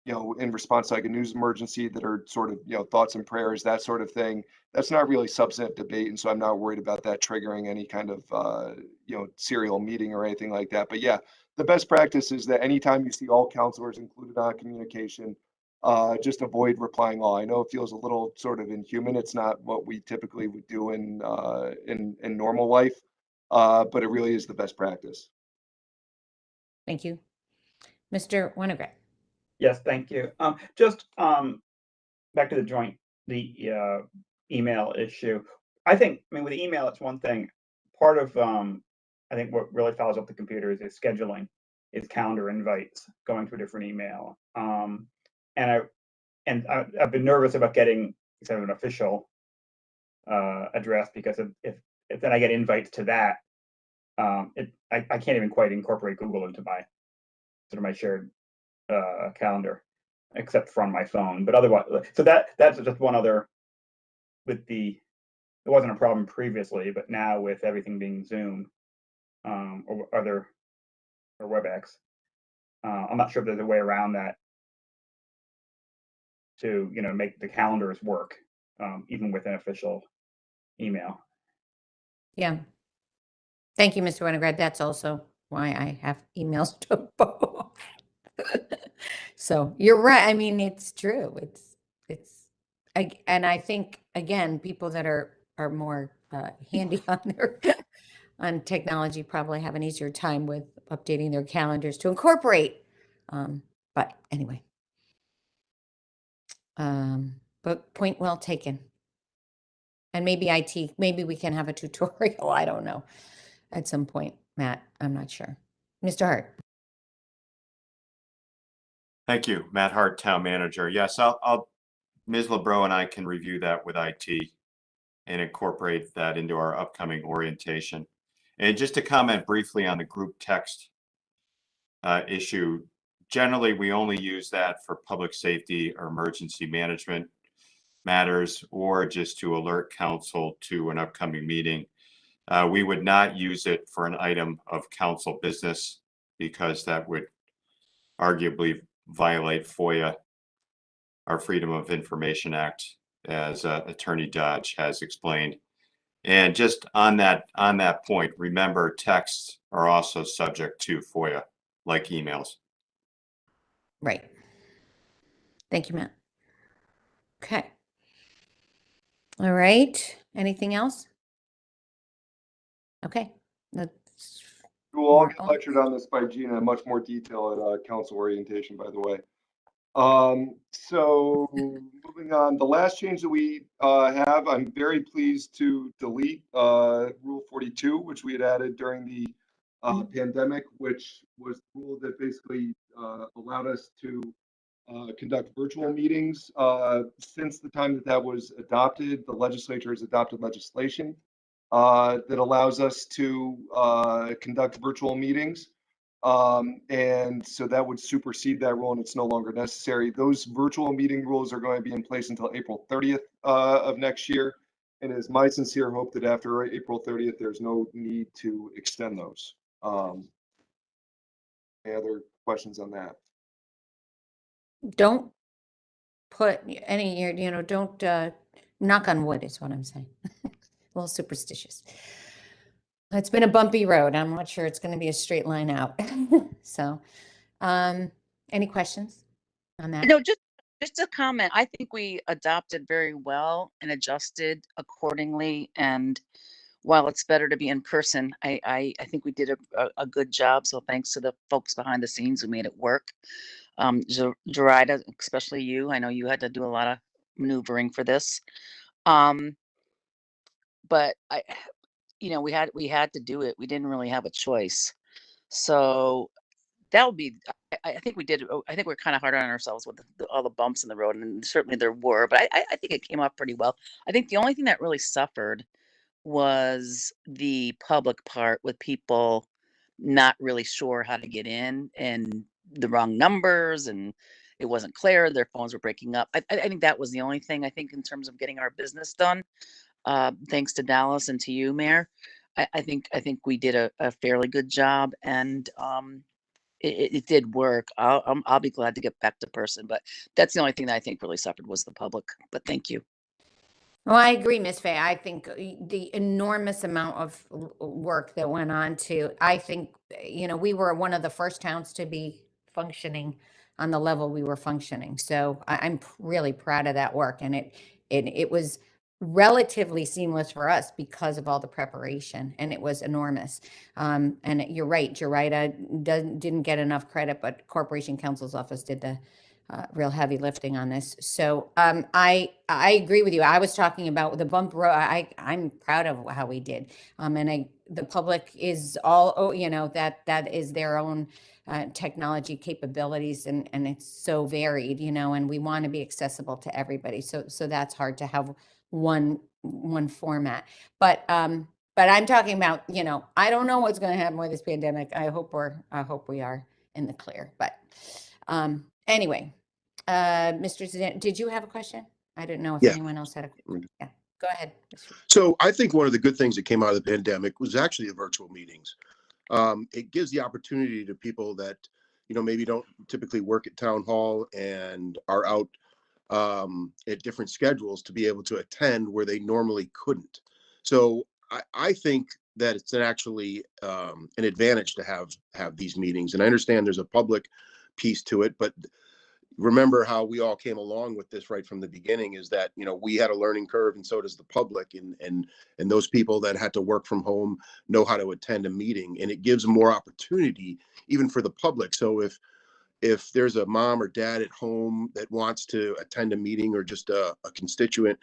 in response to like a news emergency that are sort of, thoughts and prayers, that sort of thing. That's not really substantive debate. And so I'm not worried about that triggering any kind of, serial meeting or anything like that. But yeah, the best practice is that anytime you see all counselors included on communication, just avoid replying all. I know it feels a little sort of inhuman. It's not what we typically would do in normal life, but it really is the best practice. Thank you. Mr. Winograd? Yes, thank you. back to the email issue. I mean, with email, it's one thing. Part of, I think what really fouls up the computers is scheduling, is calendar invites going to a different email. And I've been nervous about getting sort of an official address, because if then I get invites to that, I can't even quite incorporate Google into my sort of my shared calendar, except from my phone. But otherwise, so that's just one other. It wasn't a problem previously, but now with everything being Zoom or WebEx, I'm not sure if there's a way around that to make the calendars work, even with an official email. Yeah. Thank you, Mr. Winograd. That's also why I have emails to both. So you're right. I mean, it's true. And I think, again, people that are more handy on on technology probably have an easier time with updating their calendars to incorporate. But anyway, but point well taken. And maybe maybe we can have a tutorial. I don't know. At some point, Matt, I'm not sure. Mr. Hart. Thank you, Matt Hart, Town Manager. Yes, Ms. LeBreau and I can review that with IT and incorporate that into our upcoming orientation. And just to comment briefly on the group text issue, generally we only use that for public safety or emergency management matters, or just to alert council to an upcoming meeting. We would not use it for an item of council business, because that would arguably violate FOIA, our Freedom of Information Act, as Attorney Dodge has explained. And just on that point, remember, texts are also subject to FOIA, like emails. Right. Thank you, Matt. Okay. All right. Anything else? Okay. Let's You will all work get on. lectured on this by Gina in much more detail at council orientation, by the way. So moving on, the last change that we have, I'm very pleased to delete Rule 42, which we had added during the pandemic, which was the rule that basically allowed us to conduct virtual meetings. Since the time that was adopted, the legislature has adopted legislation that allows us to conduct virtual meetings. And so that would supersede that rule, and it's no longer necessary. Those virtual meeting rules are going to be in place until April 30th of next year. And it is my sincere hope that after April 30th, there's no need to extend those. Any other questions on that? Don't put any, don't knock on wood is what I'm saying. A little superstitious. It's been a bumpy road. I'm not sure it's going to be a straight line out. So, any questions on that? No, just a comment. I think we adopted very well and adjusted accordingly. And while it's better to be in person, I think we did a good job. So thanks to the folks behind the scenes who made it work. Jerida, especially you, I know you had to do a lot of maneuvering for this. But we had to do it. We didn't really have a choice. So that would be, I think we did. I think we're kind of hard on ourselves with all the bumps in the road, and certainly there were, but I think it came off pretty well. I think the only thing that really suffered was the public part, with people not really sure how to get in, and the wrong numbers, and it wasn't clear. Their phones were breaking up. I think that was the only thing, I think, in terms of getting our business done. Thanks to Dallas and to you, Mayor. I think we did a fairly good job, and it did work. I'll be glad to get back to person, but that's the only thing that I think really suffered was the public. But thank you. Well, I agree, Ms. Fay. I think the enormous amount of work that went on I think, we were one of the first towns to be functioning on the level we were functioning. So I'm really proud of that work. And it was relatively seamless for us because of all the preparation, and it was enormous. And you're right, Jerida didn't get enough credit, but Corporation Counsel's Office did real heavy lifting on this. So I agree with you. I was talking about the bump road. I'm proud of how we did. And the public is all, that is their own technology capabilities, and it's so varied, and we want to be accessible to everybody. So that's hard to have one format. But I'm talking about, I don't know what's going to happen with this pandemic. I hope we are in the clear. But anyway, Mr. Zidane, did you have a question? I didn't know if Yeah. anyone else had a question. Yeah, go ahead. So I think one of the good things that came out of the pandemic was actually the virtual meetings. It gives the opportunity to people that, maybe don't typically work at town hall and are out at different schedules to be able to attend where they normally couldn't. So I think that it's actually an advantage to have these meetings. And I understand there's a public piece to it, but remember how we all came along with this right from the beginning is that, we had a learning curve, and so does the public, and those people that had to work from home know how to attend a meeting, and it gives more opportunity even for the public. So if there's a mom or dad at home that wants to attend a meeting, or just a constituent,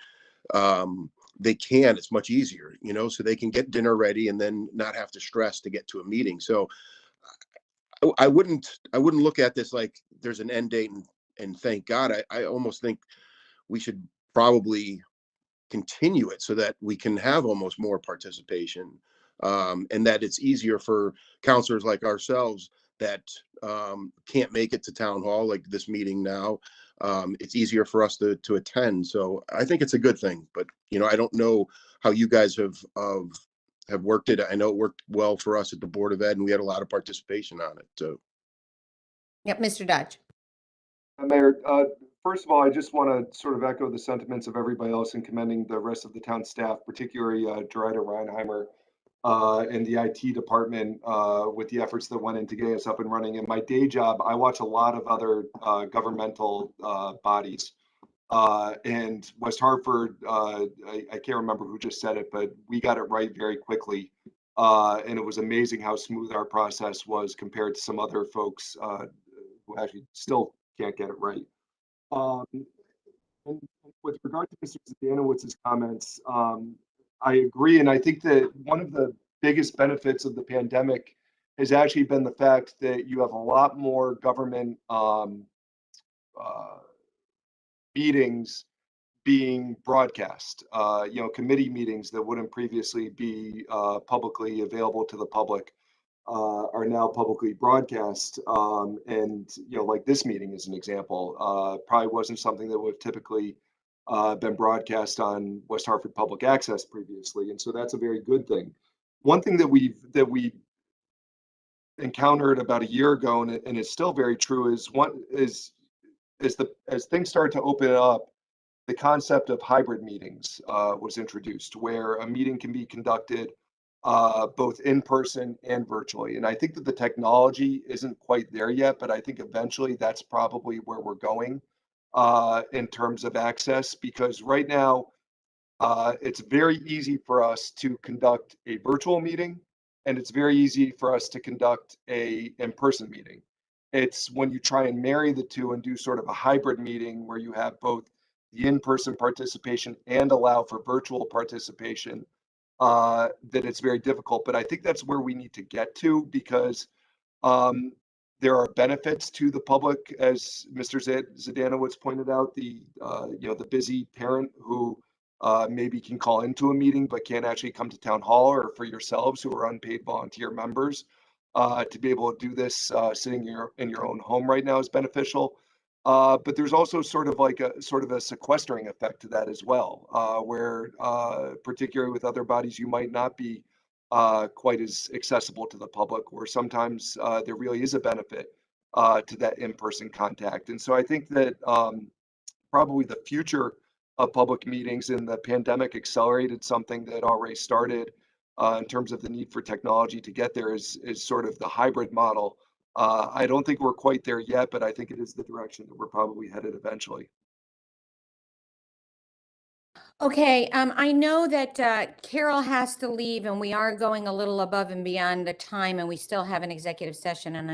they can. It's much easier, so they can get dinner ready and then not have to stress to get to a meeting. So I wouldn't look at this like there's an end date, and thank God. I almost think we should probably continue it so that we can have almost more participation, and that it's easier for counselors like ourselves that can't make it to town hall, like this meeting now. It's easier for us to attend. So I think it's a good thing. But I don't know how you guys have worked it. I know it worked well for us at the Board of Ed, and we had a lot of participation on it. So. Yep, Mr. Dodge. Mayor, first of all, I just want to sort of echo the sentiments of everybody else in commending the rest of the town staff, particularly Dorita Reinheimer and the IT department with the efforts that went into getting us up and running. In my day job, I watch a lot of other governmental bodies. And West Hartford, I can't remember who just said it, but we got it right very quickly. And it was amazing how smooth our process was compared to some other folks who actually still can't get it right. And with regard to Mr. Zdanowicz's comments, I agree. And I think that one of the biggest benefits of the pandemic has actually been the fact that you have a lot more government meetings being broadcast, committee meetings that wouldn't previously be publicly available to the public are now publicly broadcast. And, like this meeting is an example, probably wasn't something that would have typically been broadcast on West Hartford Public Access previously. And so that's a very good thing. One thing that we encountered about a year ago, and it's still very true, is as things start to open up, the concept of hybrid meetings was introduced, where a meeting can be conducted both in person and virtually. And I think that the technology isn't quite there yet, but I think eventually that's probably where we're going in terms of access, because right now it's very easy for us to conduct a virtual meeting, and it's very easy for us to conduct a in-person meeting. It's when you try and marry the two and do sort of a hybrid meeting where you have both the in-person participation and allow for virtual participation that it's very difficult. But I think that's where we need to get to, because there are benefits to the public, as Mr. Zdanowicz pointed out, the busy parent who maybe can call into a meeting but can't actually come to town hall, or for yourselves who are unpaid volunteer members, to be able to do this sitting in your own home right now is beneficial. But there's also sort of a sequestering effect to that as well, where particularly with other bodies, you might not be quite as accessible to the public, or sometimes there really is a benefit to that in-person contact. And so I think that probably the future of public meetings in the pandemic accelerated something that already started in terms of the need for technology to get there, is sort of the hybrid model. I don't think we're quite there yet, but I think it is the direction that we're probably headed eventually. Okay, I know that Carol has to leave and we are going a little above and beyond the time and we still have an executive session and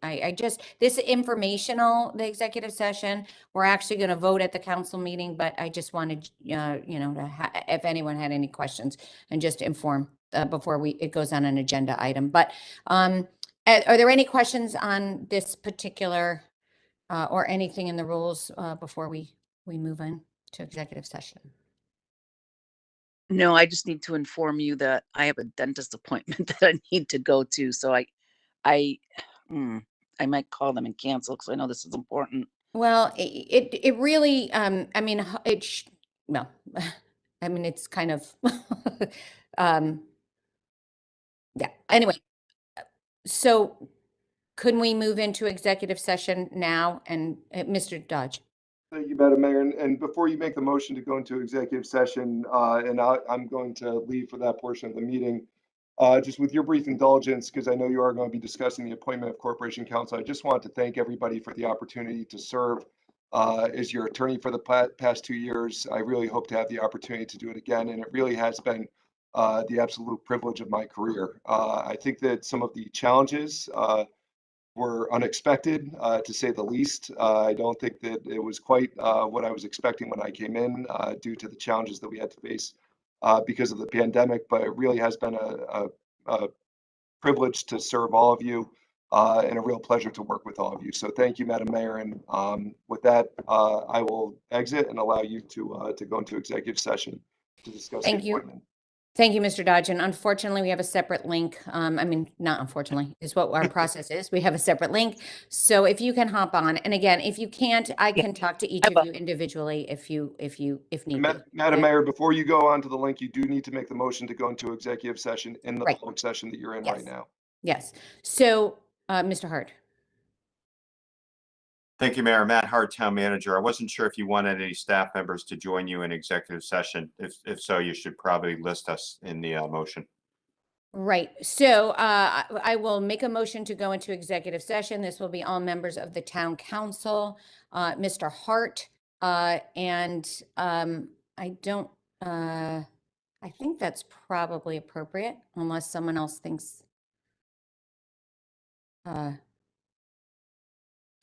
I just, this informational, the executive session, we're actually going to vote at the council meeting, but I just wanted, you know, if anyone had any questions and just inform before it goes on an agenda item. But are there any questions on this particular or anything in the rules before we move on to executive session? No, I just need to inform you that I have a dentist appointment that I need to go to. So I, I might call them and cancel because I know this is important. Well, it really, I mean, well, I mean, it's kind of, um, yeah, anyway. So couldn't we move into executive session now and Mr. Dodge? Thank you, Madam Mayor. And before you make the motion to go into executive session, and I'm going to leave for that portion of the meeting, just with your brief indulgence, because I know you are going to be discussing the appointment of Corporation Counsel, I just want to thank everybody for the opportunity to serve as your attorney for the past 2 years. I really hope to have the opportunity to do it again, and it really has been the absolute privilege of my career. I think that some of the challenges were unexpected, to say the least. I don't think that it was quite what I was expecting when I came in, due to the challenges that we had to face because of the pandemic. But it really has been a privilege to serve all of you and a real pleasure to work with all of you. So thank you, Madam Mayor. And with that, I will exit and allow you to go into executive session to discuss the Thank you. appointment. Thank you, Mr. Dodge. And unfortunately, we have a separate link. I mean, not unfortunately, is what our process is. We have a separate link. So if you can hop on, and again, if you can't, I can talk to each I of will. you individually if need be. Madam Okay? Mayor, before you go on to the link, you do need to make the motion to go into executive session in the Right. public session that you're in Yes. right now. Yes. So, Mr. Hart. Thank you, Mayor. Matt Hart, Town Manager. I wasn't sure if you wanted any staff members to join you in executive session. If so, you should probably list us in the motion. Right. So I will make a motion to go into executive session. This will be all members of the town council, Mr. Hart, and I don't, I think that's probably appropriate unless someone else thinks.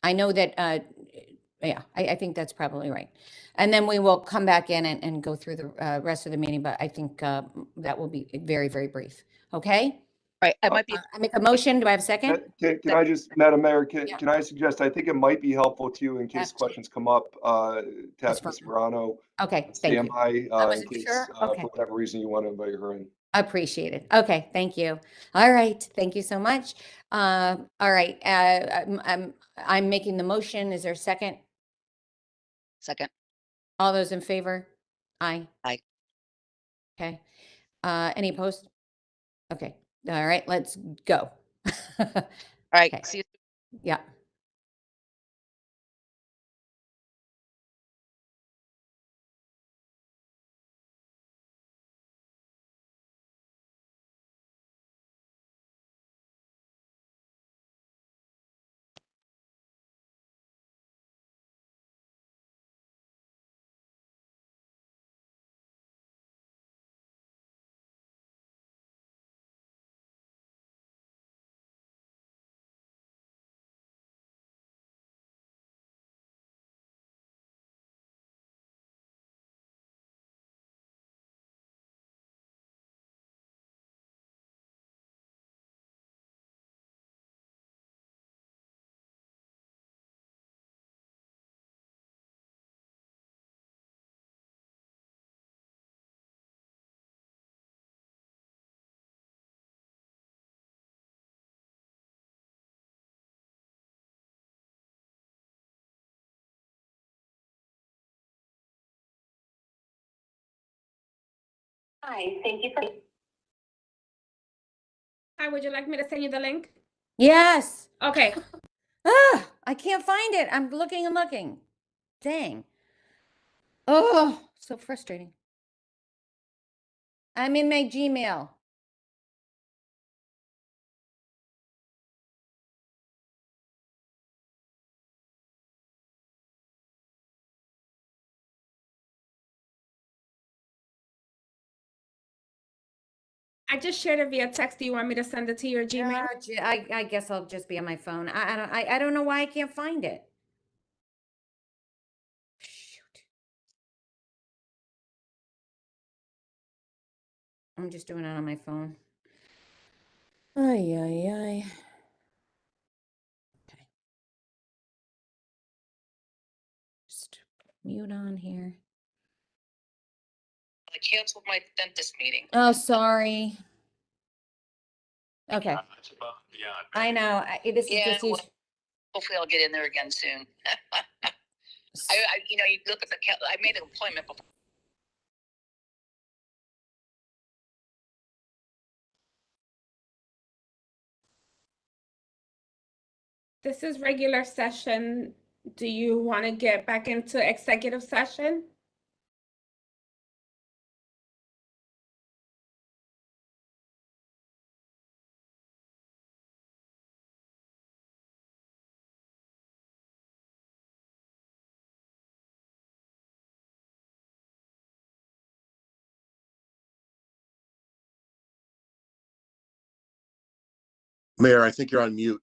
I know that, yeah, I think that's probably right. And then we will come back in and go through the rest of the meeting, but I think that will be very, very brief. Okay? Right. I might be. I make a motion. Do I have a second? Can I just, Madam Mayor, can Yeah. I suggest, I think it might be helpful to you in case Absolutely. questions come up, to That's have Ms. in Morano Okay, thank you. standby, in wasn't case, sure. Okay. for whatever reason you want to invite her in. Appreciate it. Okay, thank you. All right, thank you so much. All right, I'm making the motion. Is there a second? Second. All those in favor? Aye. Aye. Okay. Any opposed? Okay. All right, let's go. All right. Okay. See you. Yeah. Hi, thank you for. Hi, would you like me to send you the link? Yes. Okay. Ah, I can't find it. I'm looking and looking. Dang. Oh, so frustrating. I'm in my Gmail. I just shared it via text. Do you want me to send it to your Gmail? I guess I'll just be on my phone. I don't know why I can't find it. Shoot. I'm just doing it on my phone. Ay, ay, ay. Okay. Just mute on here. I canceled my dentist meeting. Oh, sorry. Okay. I know. This is Yeah, just well, hopefully I'll get in there again soon. You know, you look at the, I made an appointment before. This is regular session. Do you want to get back into executive session? Mayor, I think you're on mute.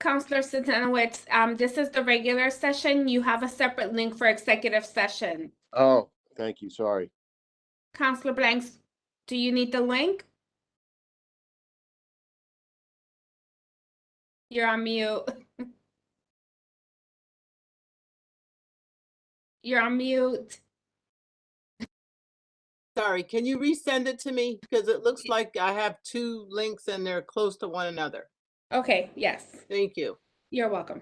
Counselor Sitanowicz, this is the regular session. You have a separate link for executive session. Oh, thank you. Sorry. Counselor Blanks, do you need the link? You're on mute. You're on mute. Sorry, can you resend it to me? Because it looks like I have two links and they're close to one another. Okay, yes, Thank you. you're welcome.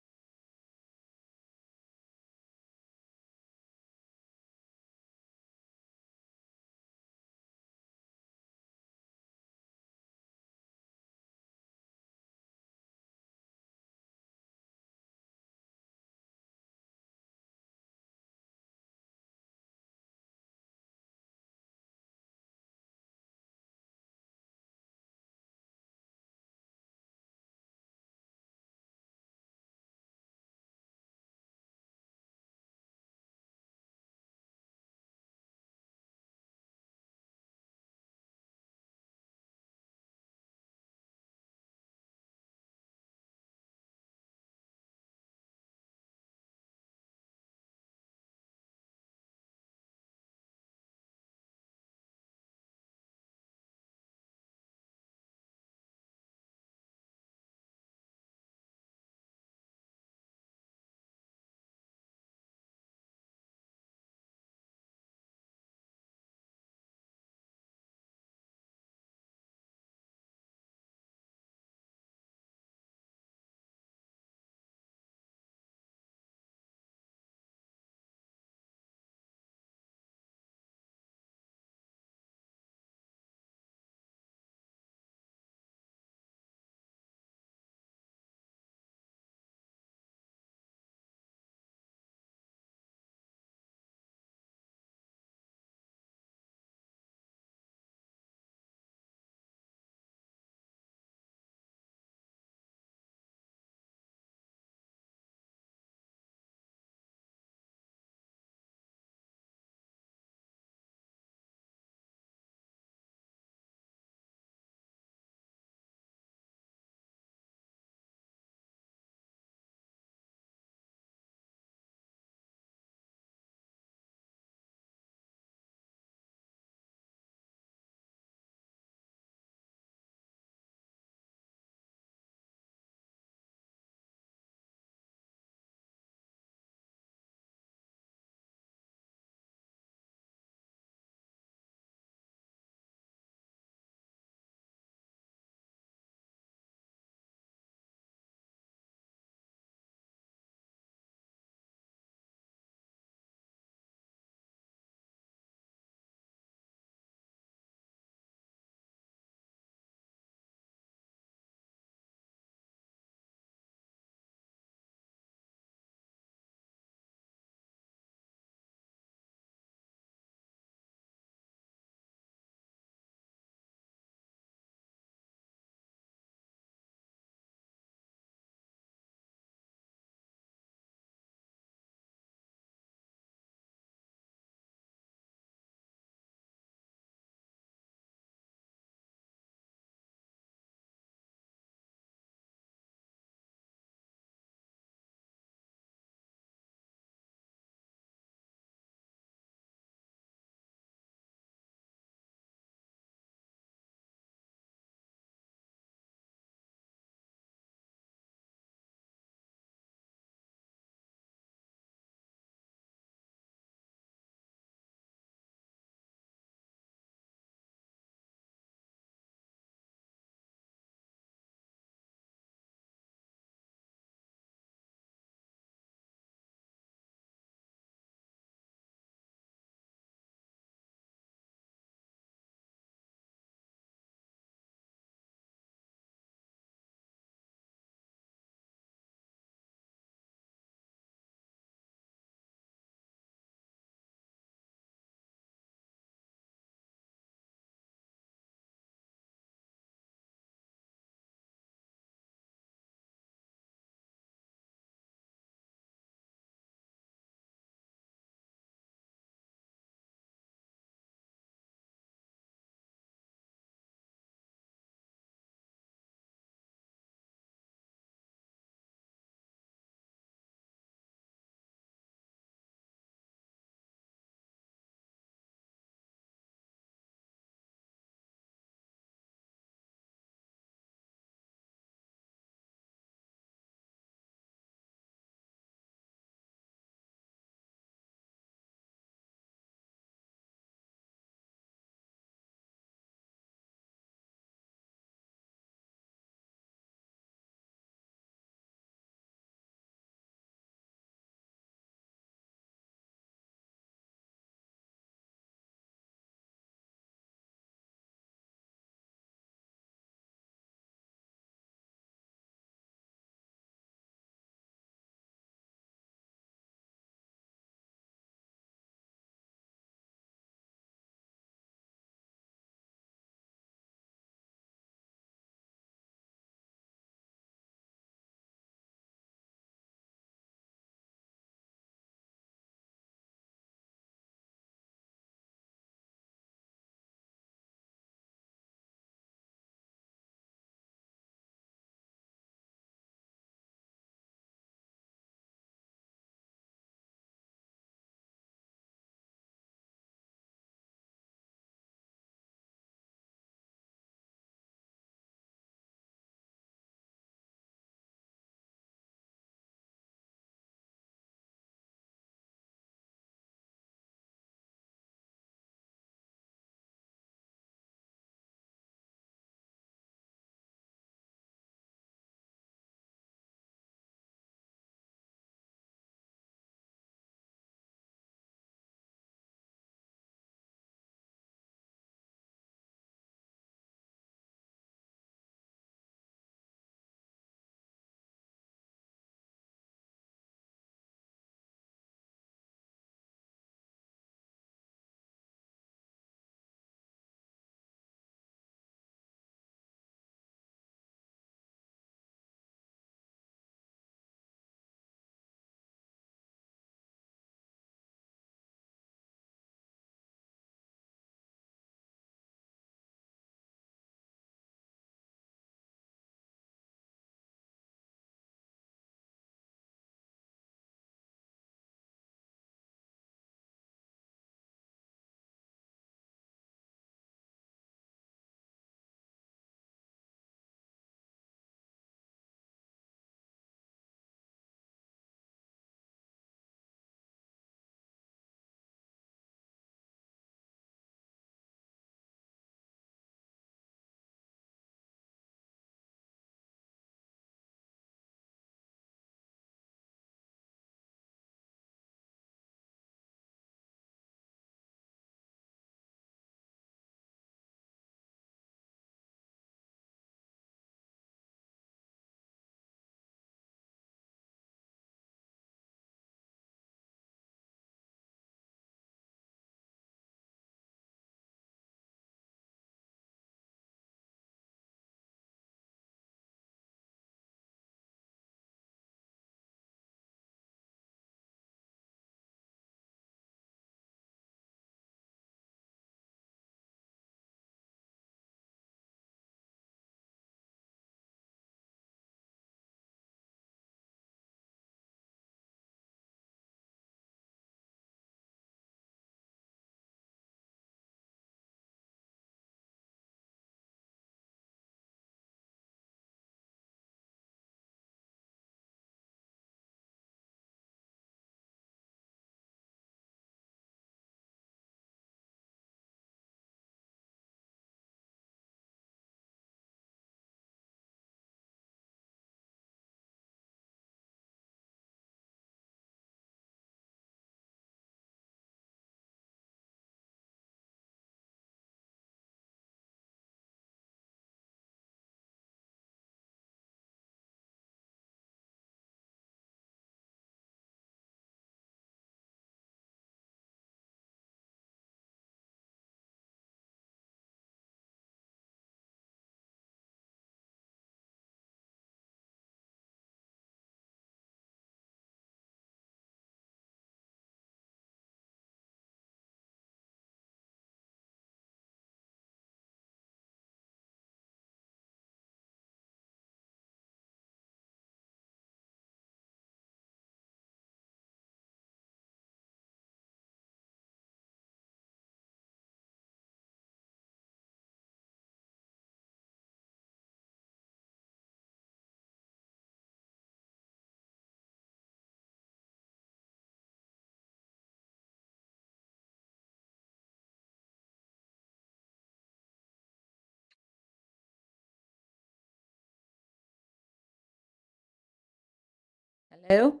Hello?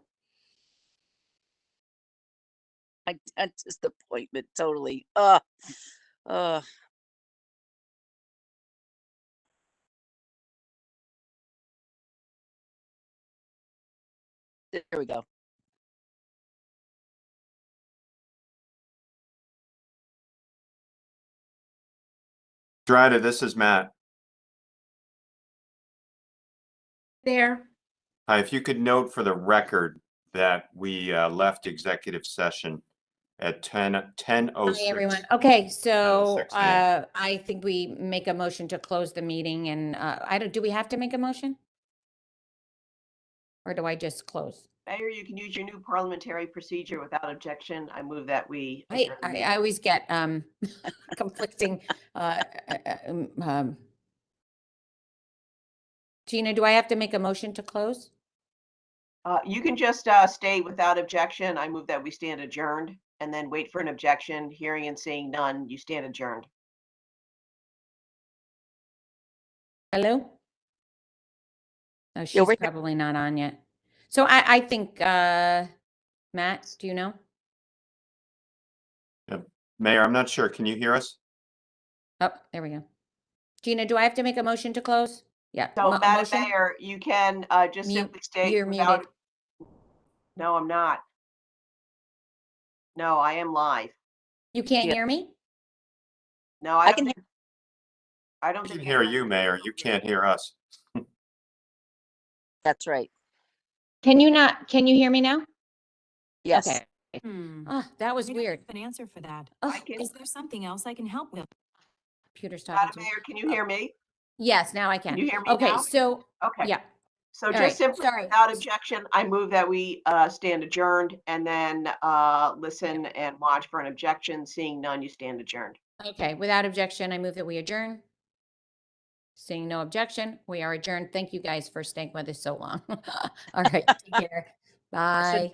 My dentist appointment, totally. Uh, there we go. Dryda, this is Matt. There. Hi, if you could note for the record that we left executive session at 10:06. Hi, everyone. Okay, so 6 p.m. I think we make a motion to close the meeting and do we have to make a motion? Or do I just close? Mayor, you can use your new parliamentary procedure without objection. I move that we. I adjourn the meeting. I always get conflicting Gina, do I have to make a motion to close? You can just stay without objection. I move that we stand adjourned and then wait for an objection. Hearing and seeing none, you stand adjourned. Hello? Oh, she's we're here. probably not on yet. So I think Matt, do you know? Mayor, I'm not sure. Can you hear us? Oh, there we go. Gina, do I have to make a motion to close? Yeah. So, Madam motion? Mayor, you can just Mute. simply stay You're without. muted. No, I'm not. No, I am live. You can't Yeah. hear me? No, I I can don't think. I don't We think. can hear you, Mayor. You can't hear us. That's right. Can you hear me now? Yes. Okay. Oh, that was I don't weird. have an answer for that. Oh, I can. Is there something else I can help with? computer's talking Madam to me. Mayor, can you hear me? Yes, now I Can can. you hear me Okay, now? so Okay. yeah. So All just right, simply sorry. without objection, I move that we stand adjourned and then listen and watch for an objection. Seeing none, you stand adjourned. Okay, without objection, I move that we adjourn. Seeing no objection, we are adjourned. Thank you guys for staying with us so long. All right, take care. Bye.